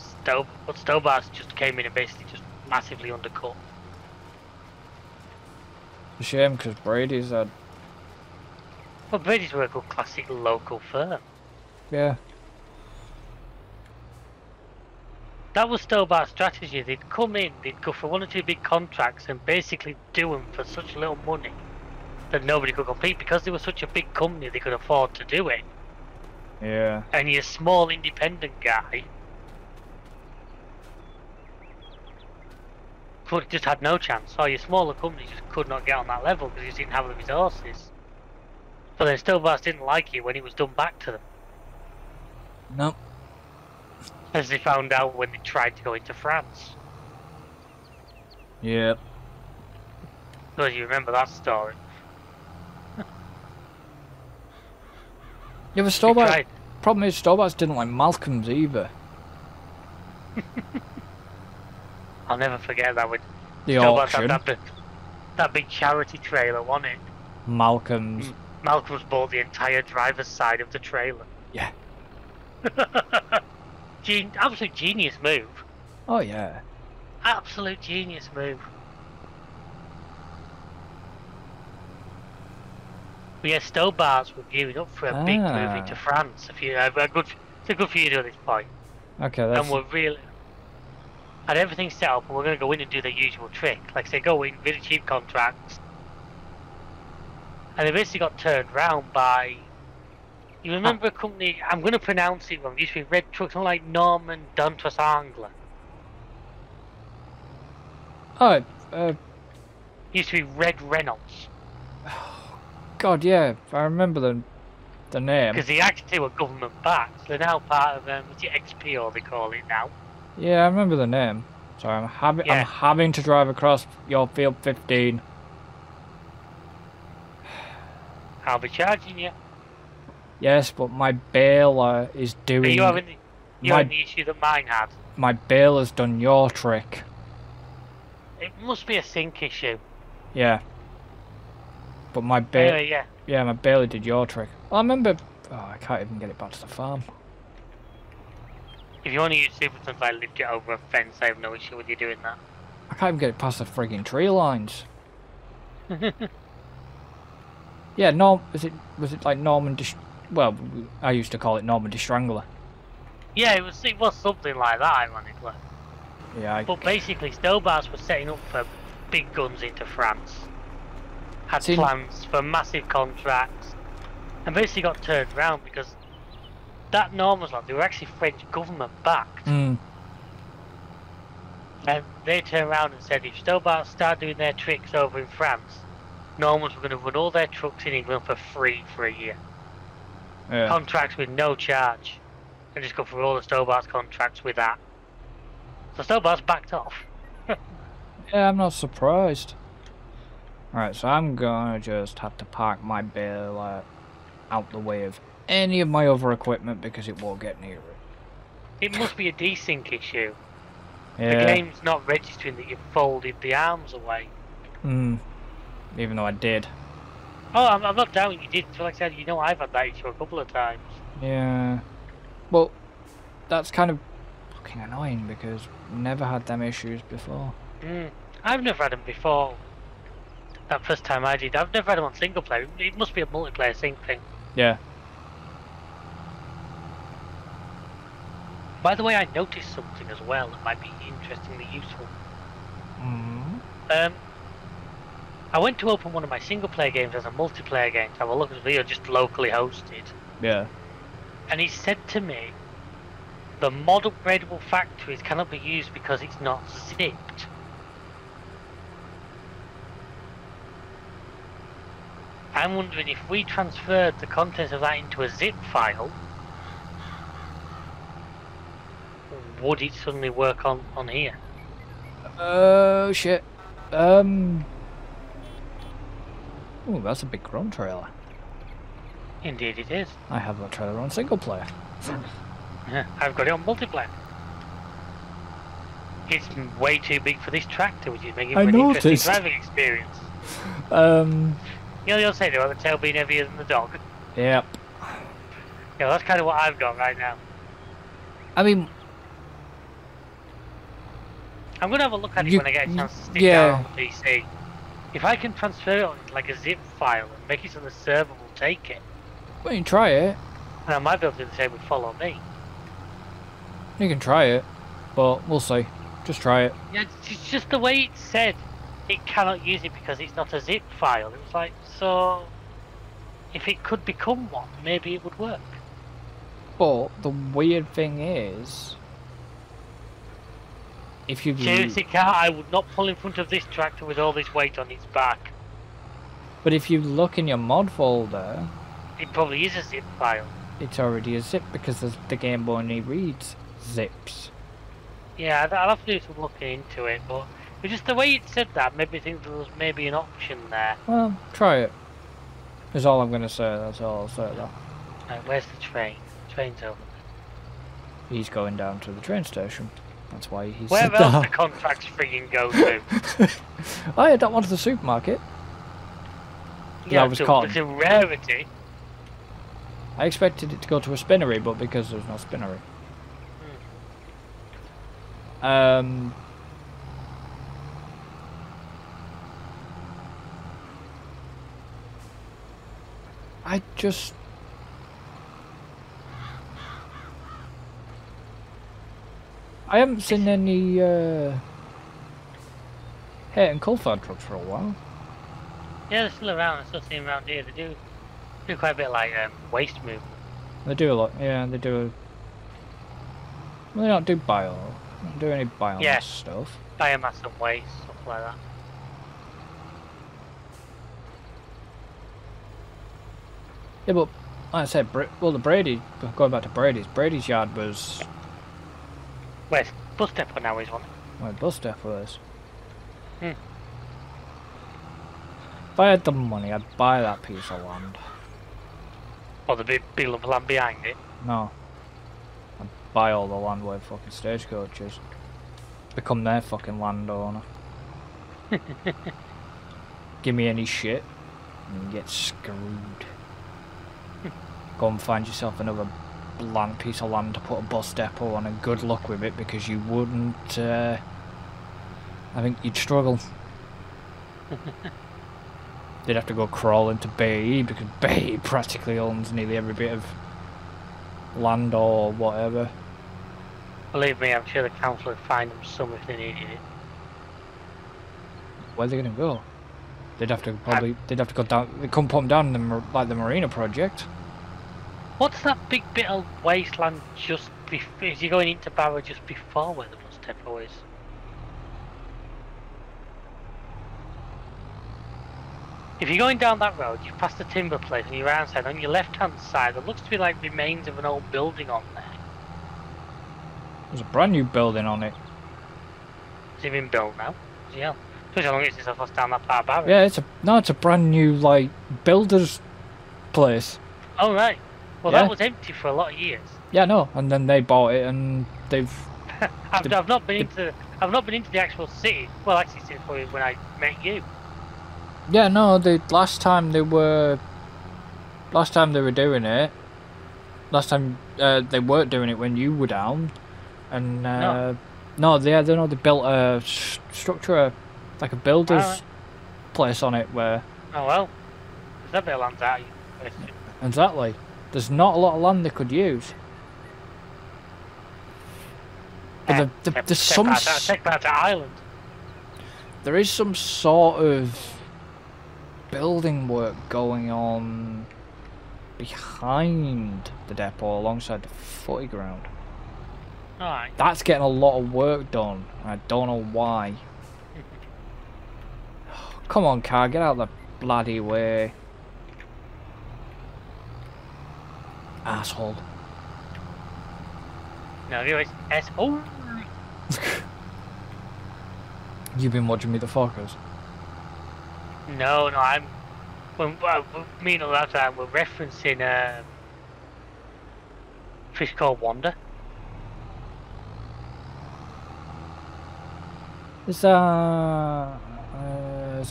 Stobart's just came in and basically just massively undercut. A shame because Brady's had... Well, Brady's were a good classic local firm. Yeah. That was Stobart's strategy. They'd come in, they'd go for 1 or 2 big contracts and basically do them for such little money that nobody could compete because they were such a big company they could afford to do it. Yeah. And you're a small independent guy just had no chance. Or your smaller company just could not get on that level because you didn't have the resources. But then Stobart didn't like it when it was done back to them. No. As they found out when they tried to go into France. Yep. Because you remember that story. Yeah, but Stobart... Problem is, Stobart's didn't like Malcolm's either. I'll never forget that with The Stobart's auction. had that big charity trailer, wasn't it? Malcolm's. Malcolm's bought the entire driver's side of the trailer. Yeah. Absolute genius move. Oh yeah. Absolute genius move. But yeah, Stobart's were gearing up for a big move into France. It's a good for you to at this point. Okay, that's... And we're really had everything set up, and we're going to go in and do the usual trick. Like say, go in, really cheap contracts. And they basically got turned round by... You remember a company, I'm going to pronounce it wrong, used to be red trucks, something like Norman Dantos Angler. Oh, Used to be Red Reynolds. God, yeah, I remember the name. Because they actually were government backed. They're now part of what's it, XPO they call it now. Yeah, I remember the name. Sorry, I'm having to drive across your field 15. I'll be charging you. Yes, but my baler is doing... But you having the issue that mine had. My baler's done your trick. It must be a sync issue. Yeah. But my baler... Anyway, yeah. Yeah, my baler did your trick. I remember... Oh, I can't even get it back to the farm. If you want to use Supertons, I lift it over a fence. I have no issue with you doing that. I can't even get it past the frigging tree lines. Yeah, was it like Normandy? Well, I used to call it Normandy Strangler. Yeah, it was something like that, ironically. Yeah. But basically, Stobarts were setting up for big guns into France. Had Seen. plans for massive contracts, and basically got turned around because that Normans lot, they were actually French government backed. Mm. And they turned around and said if Stobarts start doing their tricks over in France, Normans were going to run all their trucks in England for free for a year. Yeah. Contracts with no charge. And just go through all the Stobarts contracts with that. So Stobarts backed off. Yeah, I'm not surprised. Alright, so I'm gonna just have to park my baler out the way of any of my other equipment because it won't get near it. It must be a desync issue. Yeah. The game's not registering that you've folded the arms away. Even though I did. Oh, I'm not doubting you did. Like I said, you know I've had that issue a couple of times. Yeah. Well, that's kind of fucking annoying because never had them issues before. I've never had them before. That first time I did. I've never had them on single player. It must be a multiplayer sync thing. Yeah. By the way, I noticed something as well that might be interestingly useful. I went to open one of my single player games as a multiplayer game to have a look at the video just locally hosted. Yeah. And he said to me, the mod upgradable factories cannot be used because it's not zipped. I'm wondering if we transferred the contents of that into a zip file, would it suddenly work on here? Oh shit. Oh, that's a big Chrome trailer. Indeed it is. I have that trailer on single player. I've got it on multiplayer. It's way too big for this tractor, which is making it an interesting driving experience. You'll say about the tail being heavier than the dog. Yep. Yeah, that's kind of what I've got right now. I mean, I'm going to have a look at it when I get a chance to stick down on the PC. If I can transfer it on like a zip file and make it so the server will take it. Well, you can try it. And I might be able to do the same with Follow Me. You can try it, but we'll see. Just try it. Yeah, it's just the way it said it cannot use it because it's not a zip file. It was like, so if it could become one, maybe it would work. But the weird thing is, if you seriously, car, I would not pull in front of this tractor with all this weight on its back. But if you look in your mod folder, it probably is a zip file. It's already a zip because the game only reads zips. Yeah, I'll have to do some looking into it, but just the way it said that made me think there was maybe an option there. Well, try it. That's all I'm going to say. That's all I'll say though. Right, where's the train? The train's over. He's going down to the train station. That's why he's. Where else the contracts freaking go to? I had that one to the supermarket. Yeah, I was caught. It's a rarity. I expected it to go to a spinnery, but because there's no spinnery. I haven't seen any Hay and coal-fired trucks for a while. Yeah, they're still around. I still see them around here. They do quite a bit like waste movement. They do a lot. Yeah, they do. Well, they don't do bio. They don't do any biomass stuff. Biomass and waste, stuff like that. Yeah, but like I said, the Brady. Going back to Brady's yard was. Where's bus depot now? Is one. Where bus depot is. If I had the money, I'd buy that piece of land. Or the big lump of land behind it? No. I'd buy all the land where fucking stagecoaches. Become their fucking landowner. Give me any shit and you get screwed. Go and find yourself another piece of land to put a bus depot on and good luck with it because you wouldn't, I think you'd struggle. they'd have to go crawling to BAE because BAE practically owns nearly every bit of land or whatever. Believe me, I'm sure the council would find them some if they needed it. Where are they gonna go? They'd have to go down. They couldn't put them down in the, like the marina project. What's that big bit of wasteland just before? Is you going into Barrow just before where the bus depot is? If you're going down that road, you pass the timber place on your right hand side. On your left hand side, there looks to be like remains of an old building on there. There's a brand new building on it. Is it been built now? Yeah. How long is it since I was down that part of Barrow? Yeah, it's a brand new like builder's place. Oh right. Well, yeah. That was empty for a lot of years. Yeah, no, and then they bought it, and they've. I've not been into the actual city. Well, actually, since probably when I met you. Yeah, no, last time they were doing it. Last time they weren't doing it when you were down, and they built a structure, like a builder's place on it where. Oh well, there's that bit of land out. Exactly. There's not a lot of land they could use. But there's some. Take back to Ireland. There is some sort of building work going on behind the depot alongside the footy ground. Alright. That's getting a lot of work done. I don't know why. Come on, car, get out of the bloody way. Asshole. No, it's asshole. You've been watching me the Fockers? No, I'm. Me and the lads we're referencing Fish Called Wanda. Is that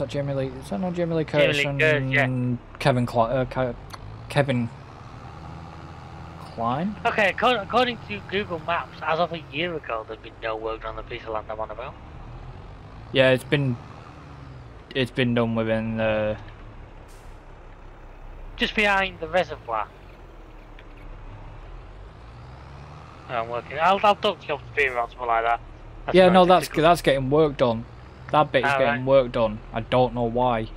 Jamie Lee? Is that not Jamie Lee Curtis and yeah. Kevin Klein? Okay, according to Google Maps, as of a year ago, there'd been no work on the piece of land I'm on about. Yeah, it's been done within just behind the reservoir. I'm working. I'll talk to you off the beam or something like that. Yeah, no, that's getting work done. That bit is getting work done. I don't know why.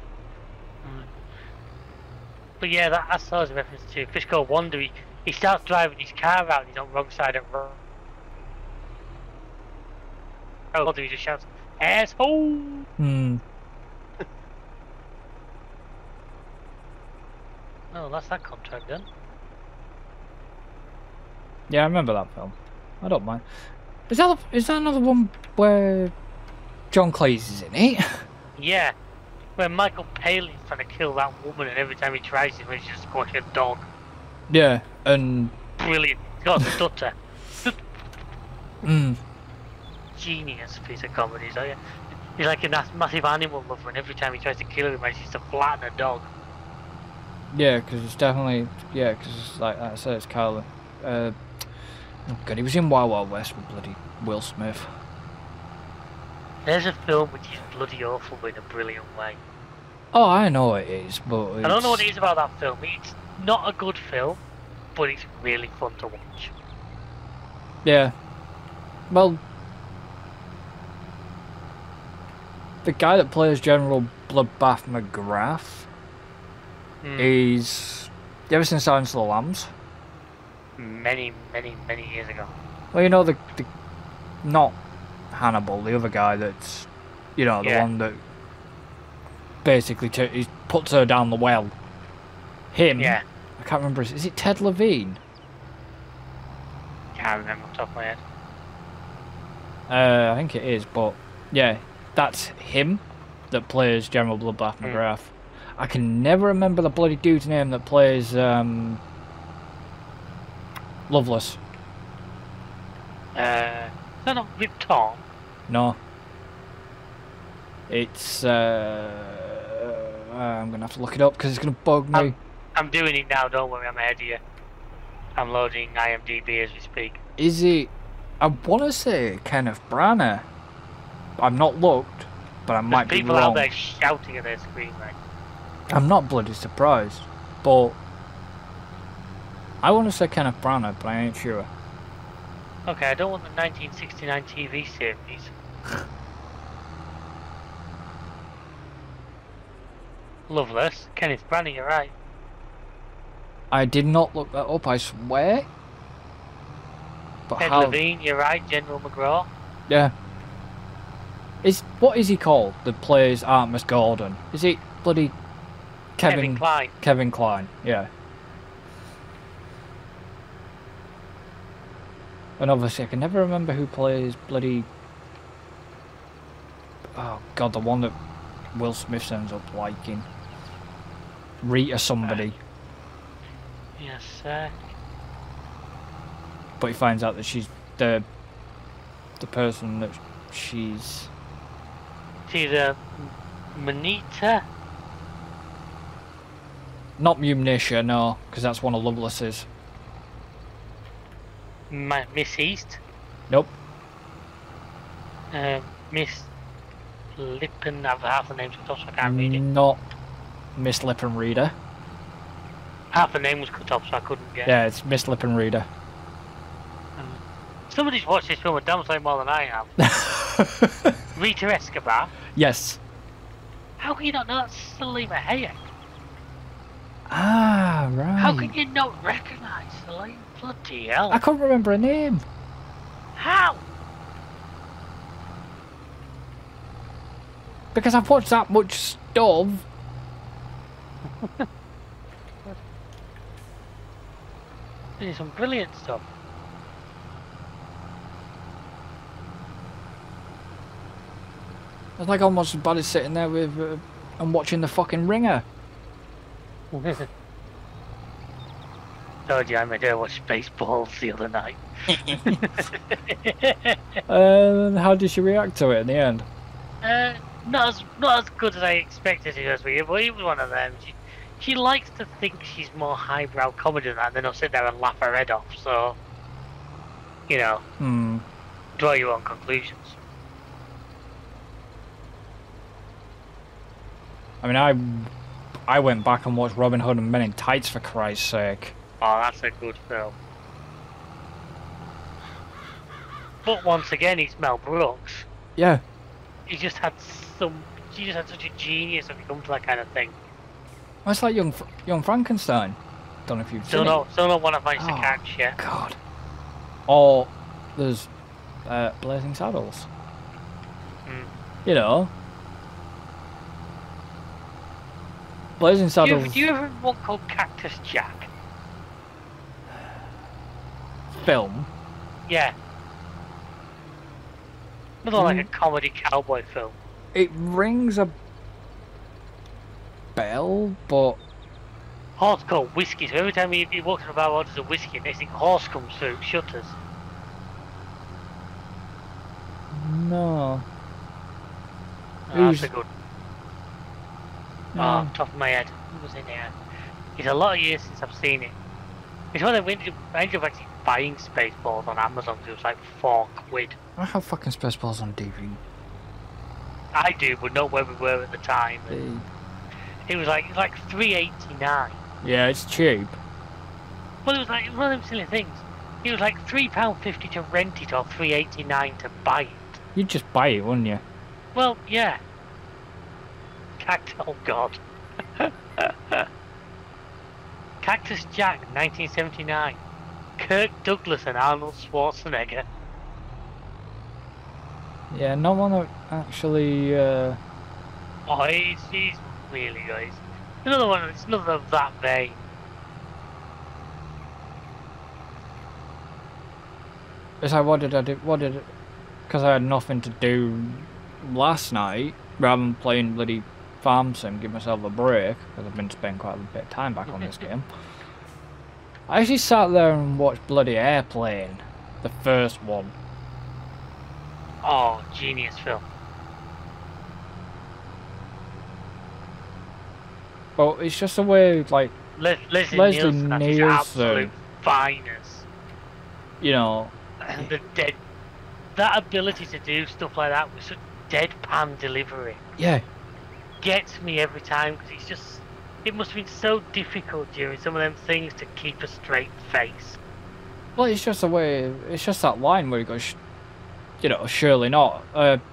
But yeah, I saw as a reference to Fish Called Wanda. He starts driving his car out and he's on the wrong side of the road. Oh, he just shouts, "Asshole!" Oh, that's that contract then. Yeah, I remember that film. I don't mind. Is that another one where John Cleese is in it? Yeah, where Michael Palin's trying to kill that woman, and every time he tries, he's just squash a dog. Yeah, and brilliant. He's got a stutter. Genius piece of comedy. So yeah, he's like a massive animal lover, and every time he tries to kill him, he manages to flatten a dog. Yeah, because it's definitely because like I said, it's Carla. Oh God, he was in Wild Wild West with bloody Will Smith. There's a film which is bloody awful but in a brilliant way. Oh, I know it is, but I don't know what it is about that film. It's not a good film, but it's really fun to watch. Yeah. Well, the guy that plays General Bloodbath McGrath is... You ever seen Silence of the Lambs? Many years ago. Well, you know, the not Hannibal, the other guy that's, you know, the one that basically he puts her down the well. Him? Yeah. I can't remember, is it Ted Levine? Can't remember off the top of my head. I think it is, but yeah, that's him that plays General Bloodbath McGrath. I can never remember the bloody dude's name that plays Loveless. Is that not Rip Torn? No. It's I'm gonna have to look it up because it's gonna bug me. I'm doing it now, don't worry, I'm ahead of you. I'm loading IMDb as we speak. Is it... I want to say Kenneth Branagh. I've not looked, but I might be wrong. People out there shouting at their screen, right? I'm not bloody surprised, but I want to say Kenneth Branagh, but I ain't sure. Okay, I don't want the 1969 TV series. Loveless. Kenneth Branagh, you're right. I did not look that up, I swear. But Ed how? Levine, you're right. General McGraw. Yeah. What is he called that plays Artemis Gordon? Is it bloody Kevin Kline. Kevin Kline, yeah. And obviously I can never remember who plays bloody... Oh god, the one that Will Smith ends up liking. Rita somebody. Yes, sir. But he finds out that she's the person that she's... It's either Manita. Not Munitia, no, because that's one of Lovelace's. Miss East. Nope. Miss Lippen. I've half the names cut off, so I can't read it. Not Miss Lippen Reader. Half the name was cut off, so I couldn't get. Yeah, it's Miss Lippen Reader. Somebody's watched this film a damn sight more than I have. Rita Escobar. Yes. How can you not know that's Selima Hayek? Ah, right. How can you not recognise Selima? Bloody hell. I can't remember her name. How? Because I've watched that much stuff. There's some brilliant stuff. It's like almost as bad as sitting there with and watching the fucking Ringer. Told you I made her watch Spaceballs the other night. How did she react to it in the end? Not as good as I expected it to be, but it was one of them. She likes to think she's more highbrow comedy than that, and then I'll sit there and laugh her head off. So, you know, draw your own conclusions. I mean, I went back and watched Robin Hood and Men in Tights, for Christ's sake. Oh, that's a good film. But once again, it's Mel Brooks. Yeah. She just had such a genius when it comes to that kind of thing. Well, it's like Young Frankenstein. Don't know if you've seen it. Still not one I've managed to catch yet. God. Or there's Blazing Saddles. You know. Blazing Saddles. Do you ever have one called Cactus Jack? Film? Yeah. Another like a comedy cowboy film. It rings a bell, but... Horse called Whiskey, so every time he walks in a bar orders a whiskey, next thing horse comes through, shutters. No. That's a good. Oh, top of my head. Who was in there? It's a lot of years since I've seen it. It's one I ended up actually buying Spaceballs on Amazon, so it was like £4. I have fucking Spaceballs on DVD. I do, but not where we were at the time. It was like $3.89. Yeah, it's cheap. Well, it was one of them silly things. It was like £3.50 to rent it or $3.89 to buy it. You'd just buy it, wouldn't you? Well, yeah. Oh God. Cactus Jack, 1979. Kirk Douglas and Arnold Schwarzenegger. Yeah, no one actually... Oh, it's really good. Another one, it's another of that vein. It's like, what did I do? Because I had nothing to do last night, rather than playing bloody Farm Sim, give myself a break, because I've been spending quite a bit of time back on this game. I actually sat there and watched bloody Airplane, the first one. Oh, genius film. But it's just a way, like, Leslie Nielsen, at his absolute finest. You know. And that ability to do stuff like that with such deadpan delivery. Yeah. Gets me every time, because he's just it must have been so difficult during some of them things to keep a straight face. Well, it's just the way. It's just that line where he goes, you know, surely not.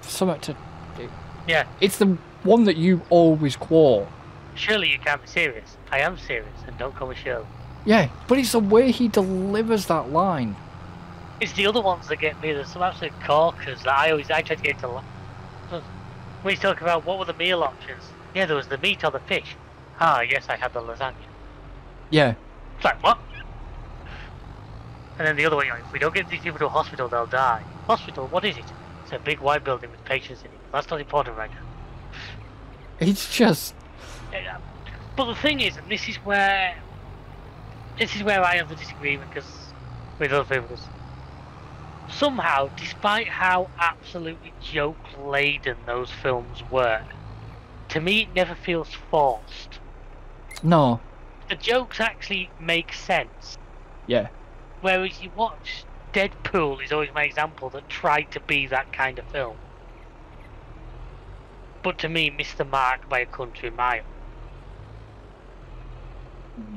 Something to. Yeah. It's the one that you always quote. Surely you can't be serious. I am serious, and don't call me Shirley. Yeah, but it's the way he delivers that line. It's the other ones that get me. There's some absolute corkers that I try to get to. When he's talking about what were the meal options, yeah, there was the meat or the fish. Ah, yes, I had the lasagna. Yeah. It's like, what? And then the other way, if we don't get these people to a hospital, they'll die. Hospital? What is it? It's a big white building with patients in it. That's not important right now. It's just... But the thing is, and this is where I have the disagreement with other people. Because somehow, despite how absolutely joke-laden those films were, to me it never feels forced. No. The jokes actually make sense. Yeah. Whereas you watch Deadpool is always my example that tried to be that kind of film. But to me, missed the mark by a country mile.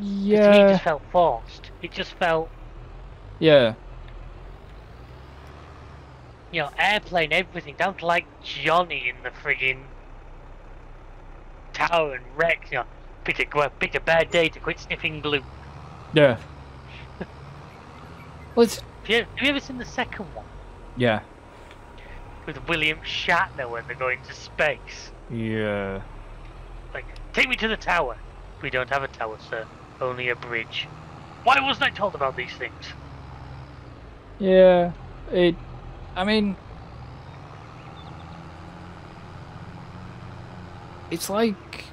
Yeah. To me, it just felt forced. It just felt... Yeah. You know, airplane, everything, down to like Johnny in the friggin' tower and Rex, you know, picked a bad day to quit sniffing glue. Yeah. Well, it's... Have you ever seen the second one? Yeah. With William Shatner when they're going to space? Yeah. Like, take me to the tower. We don't have a tower, sir. Only a bridge. Why wasn't I told about these things? Yeah. I mean... It's like...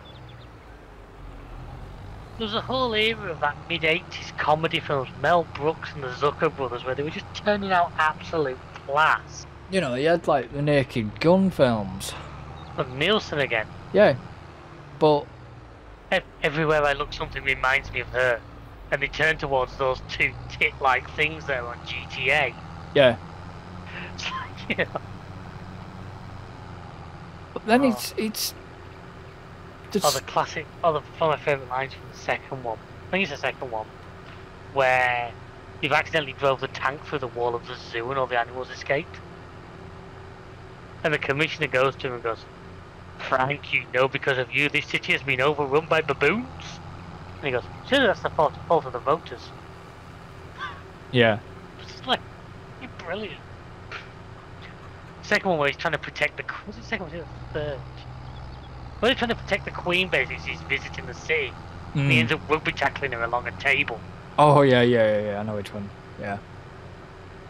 There was a whole era of that mid-80s comedy films, Mel Brooks and the Zucker brothers, where they were just turning out absolute class. You know, you had like the Naked Gun films. And Nielsen again. Yeah. But... Everywhere I look, something reminds me of her. And they turn towards those two tit-like things there on GTA. Yeah. It's like, you know... But then it's Oh, the classic... one of my favourite lines from the second one. I think it's the second one. Where you've accidentally drove the tank through the wall of the zoo and all the animals escaped. And the commissioner goes to him and goes, Frank, you know because of you this city has been overrun by baboons? And he goes, surely that's the fault of the voters. Yeah. It's just like, you're brilliant. Second one where he's trying to protect the... Was it the second one or the third? Well, he's trying to protect the Queen basically as he's visiting the city. And he ends up rugby tackling her along a table. Oh, yeah, I know which one. Yeah.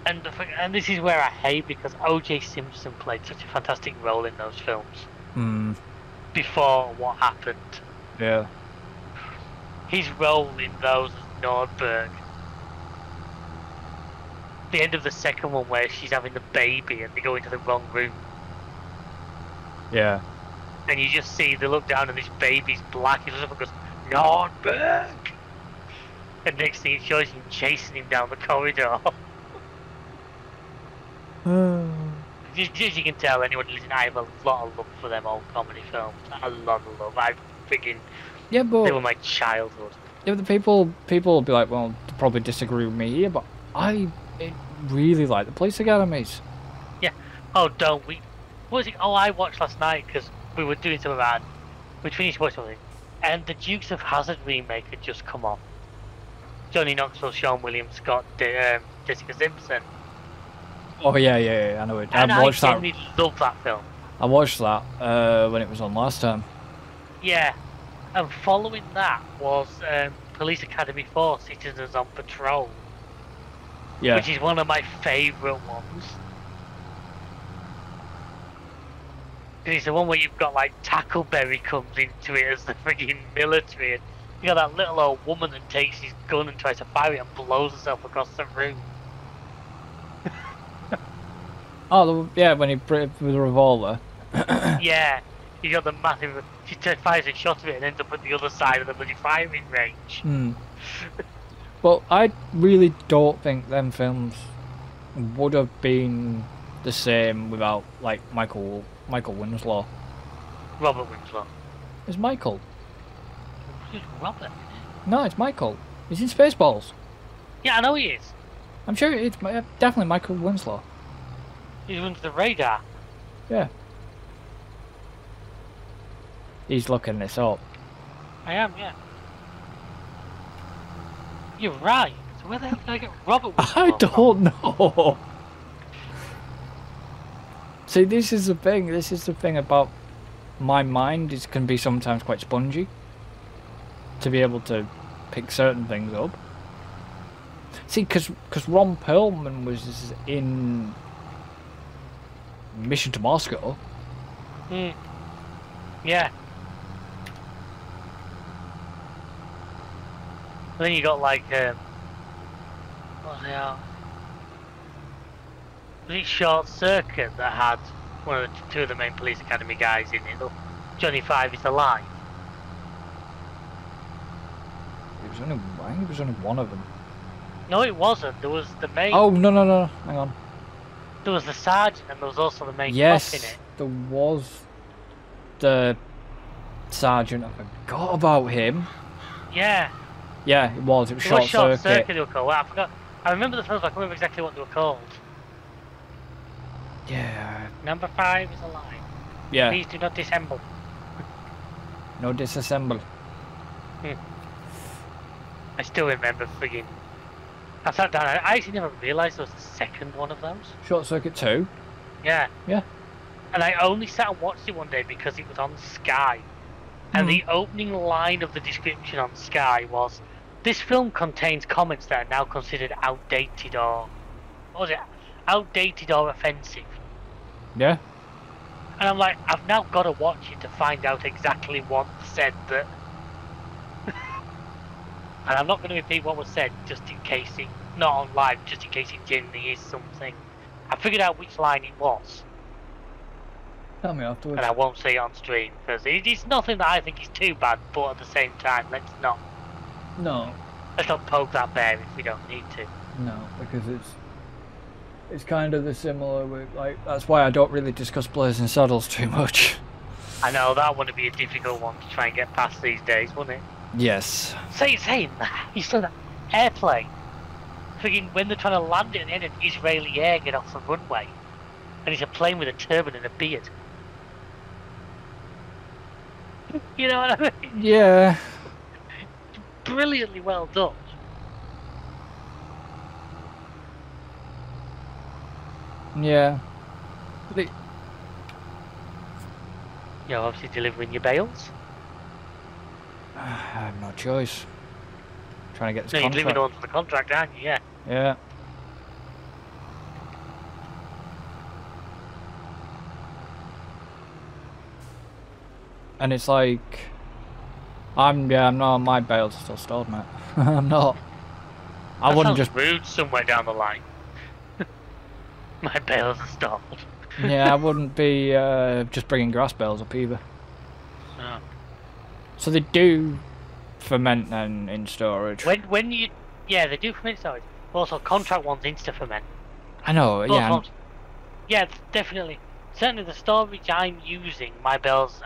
And this is where I hate because O.J. Simpson played such a fantastic role in those films. Before what happened. Yeah. His role in those as Nordberg. The end of the second one where she's having the baby and they go into the wrong room. Yeah. And you just see, they look down and this baby's black. He looks up and goes, Nordberg! And next thing it shows him chasing him down the corridor. As you can tell, anyone listening, I have a lot of love for them old comedy films. A lot of love. I freaking... Yeah, but... They were my childhood. Yeah, but the people will be like, well, they'll probably disagree with me here, but I really like the Police Academies. Yeah. Oh, don't we... What was it? Oh, I watched last night because we were doing some of that. We finished watching something. And the Dukes of Hazzard remake had just come on. Johnny Knoxville, Sean William Scott, Jessica Simpson. Oh yeah, I know it. And I watched that. I love that film. I watched that when it was on last time. Yeah, and following that was Police Academy 4, Citizens on Patrol. Yeah. Which is one of my favourite ones. It's the one where you've got like Tackleberry comes into it as the frigging military, and you got that little old woman that takes his gun and tries to fire it and blows herself across the room. Oh, yeah, when he with the revolver. Yeah, you got the massive... She fires a shot of it and ends up at the other side of the bloody firing range. Well, I really don't think them films would have been the same without, like, Michael Winslow. Robert Winslow. Is Michael? Who's Robert? No, it's Michael. He's in Spaceballs. Yeah, I know he is. I'm sure it's definitely Michael Winslow. He runs the radar. Yeah. He's looking this up. I am, yeah. You're right. So where the hell did I get Robert Winslow I from? don't know. See, this is the thing. This is the thing about my mind. It can be sometimes quite spongy to be able to pick certain things up. See, because Ron Perlman was in Mission to Moscow. Yeah. And then you got like, what the hell? Was it Short Circuit that had one of the two of the main police academy guys in it? Johnny Five is alive. I think it was only one of them. No, it wasn't. There was the main. Oh no! Hang on. There was the sergeant, and there was also the main cop Yes, in it. there was the sergeant. I forgot about him. Yeah. Yeah, it was. It was Short Short Circuit. Circuit they were called. Well, I forgot. I remember the films, but I can't remember exactly what they were called. Yeah. Number 5 is alive. Yeah. Please do not disassemble. No disassemble. I still remember friggin'. I sat down. I actually never realised there was a second one of those. Short Circuit 2. Yeah. Yeah. And I only sat and watched it one day because it was on Sky. And the opening line of the description on Sky was, "This film contains comments that are now considered outdated or... what was it? Outdated or offensive." Yeah. And I'm like, I've now got to watch it to find out exactly what said that... And I'm not going to repeat what was said, just in case it... not on live, just in case it genuinely is something. I figured out which line it was. Tell me afterwards. And I won't say it on stream, because it's nothing that I think is too bad, but at the same time, let's not poke that bear if we don't need to. No, because it's kind of the similar with, like, that's why I don't really discuss Blazing Saddles too much. I know, that would be a difficult one to try and get past these days, wouldn't it? Yes. Saying that, you saw that airplane. Friggin' when they're trying to land it and then an Israeli air get off the runway. And it's a plane with a turban and a beard. You know what I mean? Yeah. Brilliantly well done. Yeah. You're obviously delivering your bales. I have no choice. Trying to get this No, you're contract. delivering on to the contract, aren't you? Yeah. Yeah. And it's like, I'm not, my bales are still stored, mate. I'm not. I That wouldn't sounds just. rude somewhere down the line. My bales are stalled. Yeah, I wouldn't be just bringing grass bales up either. No. So they do ferment then in storage. When you, yeah, they do ferment storage. Also, contract ones insta ferment. I know, Both yeah. ones. Yeah, definitely. Certainly, the storage I'm using, my bales,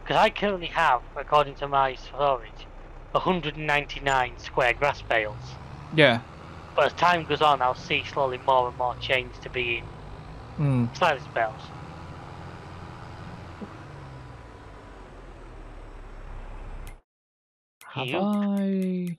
because I currently have, according to my storage, 199 square grass bales. Yeah. But as time goes on, I'll see slowly more and more change to being silage bales. Have I?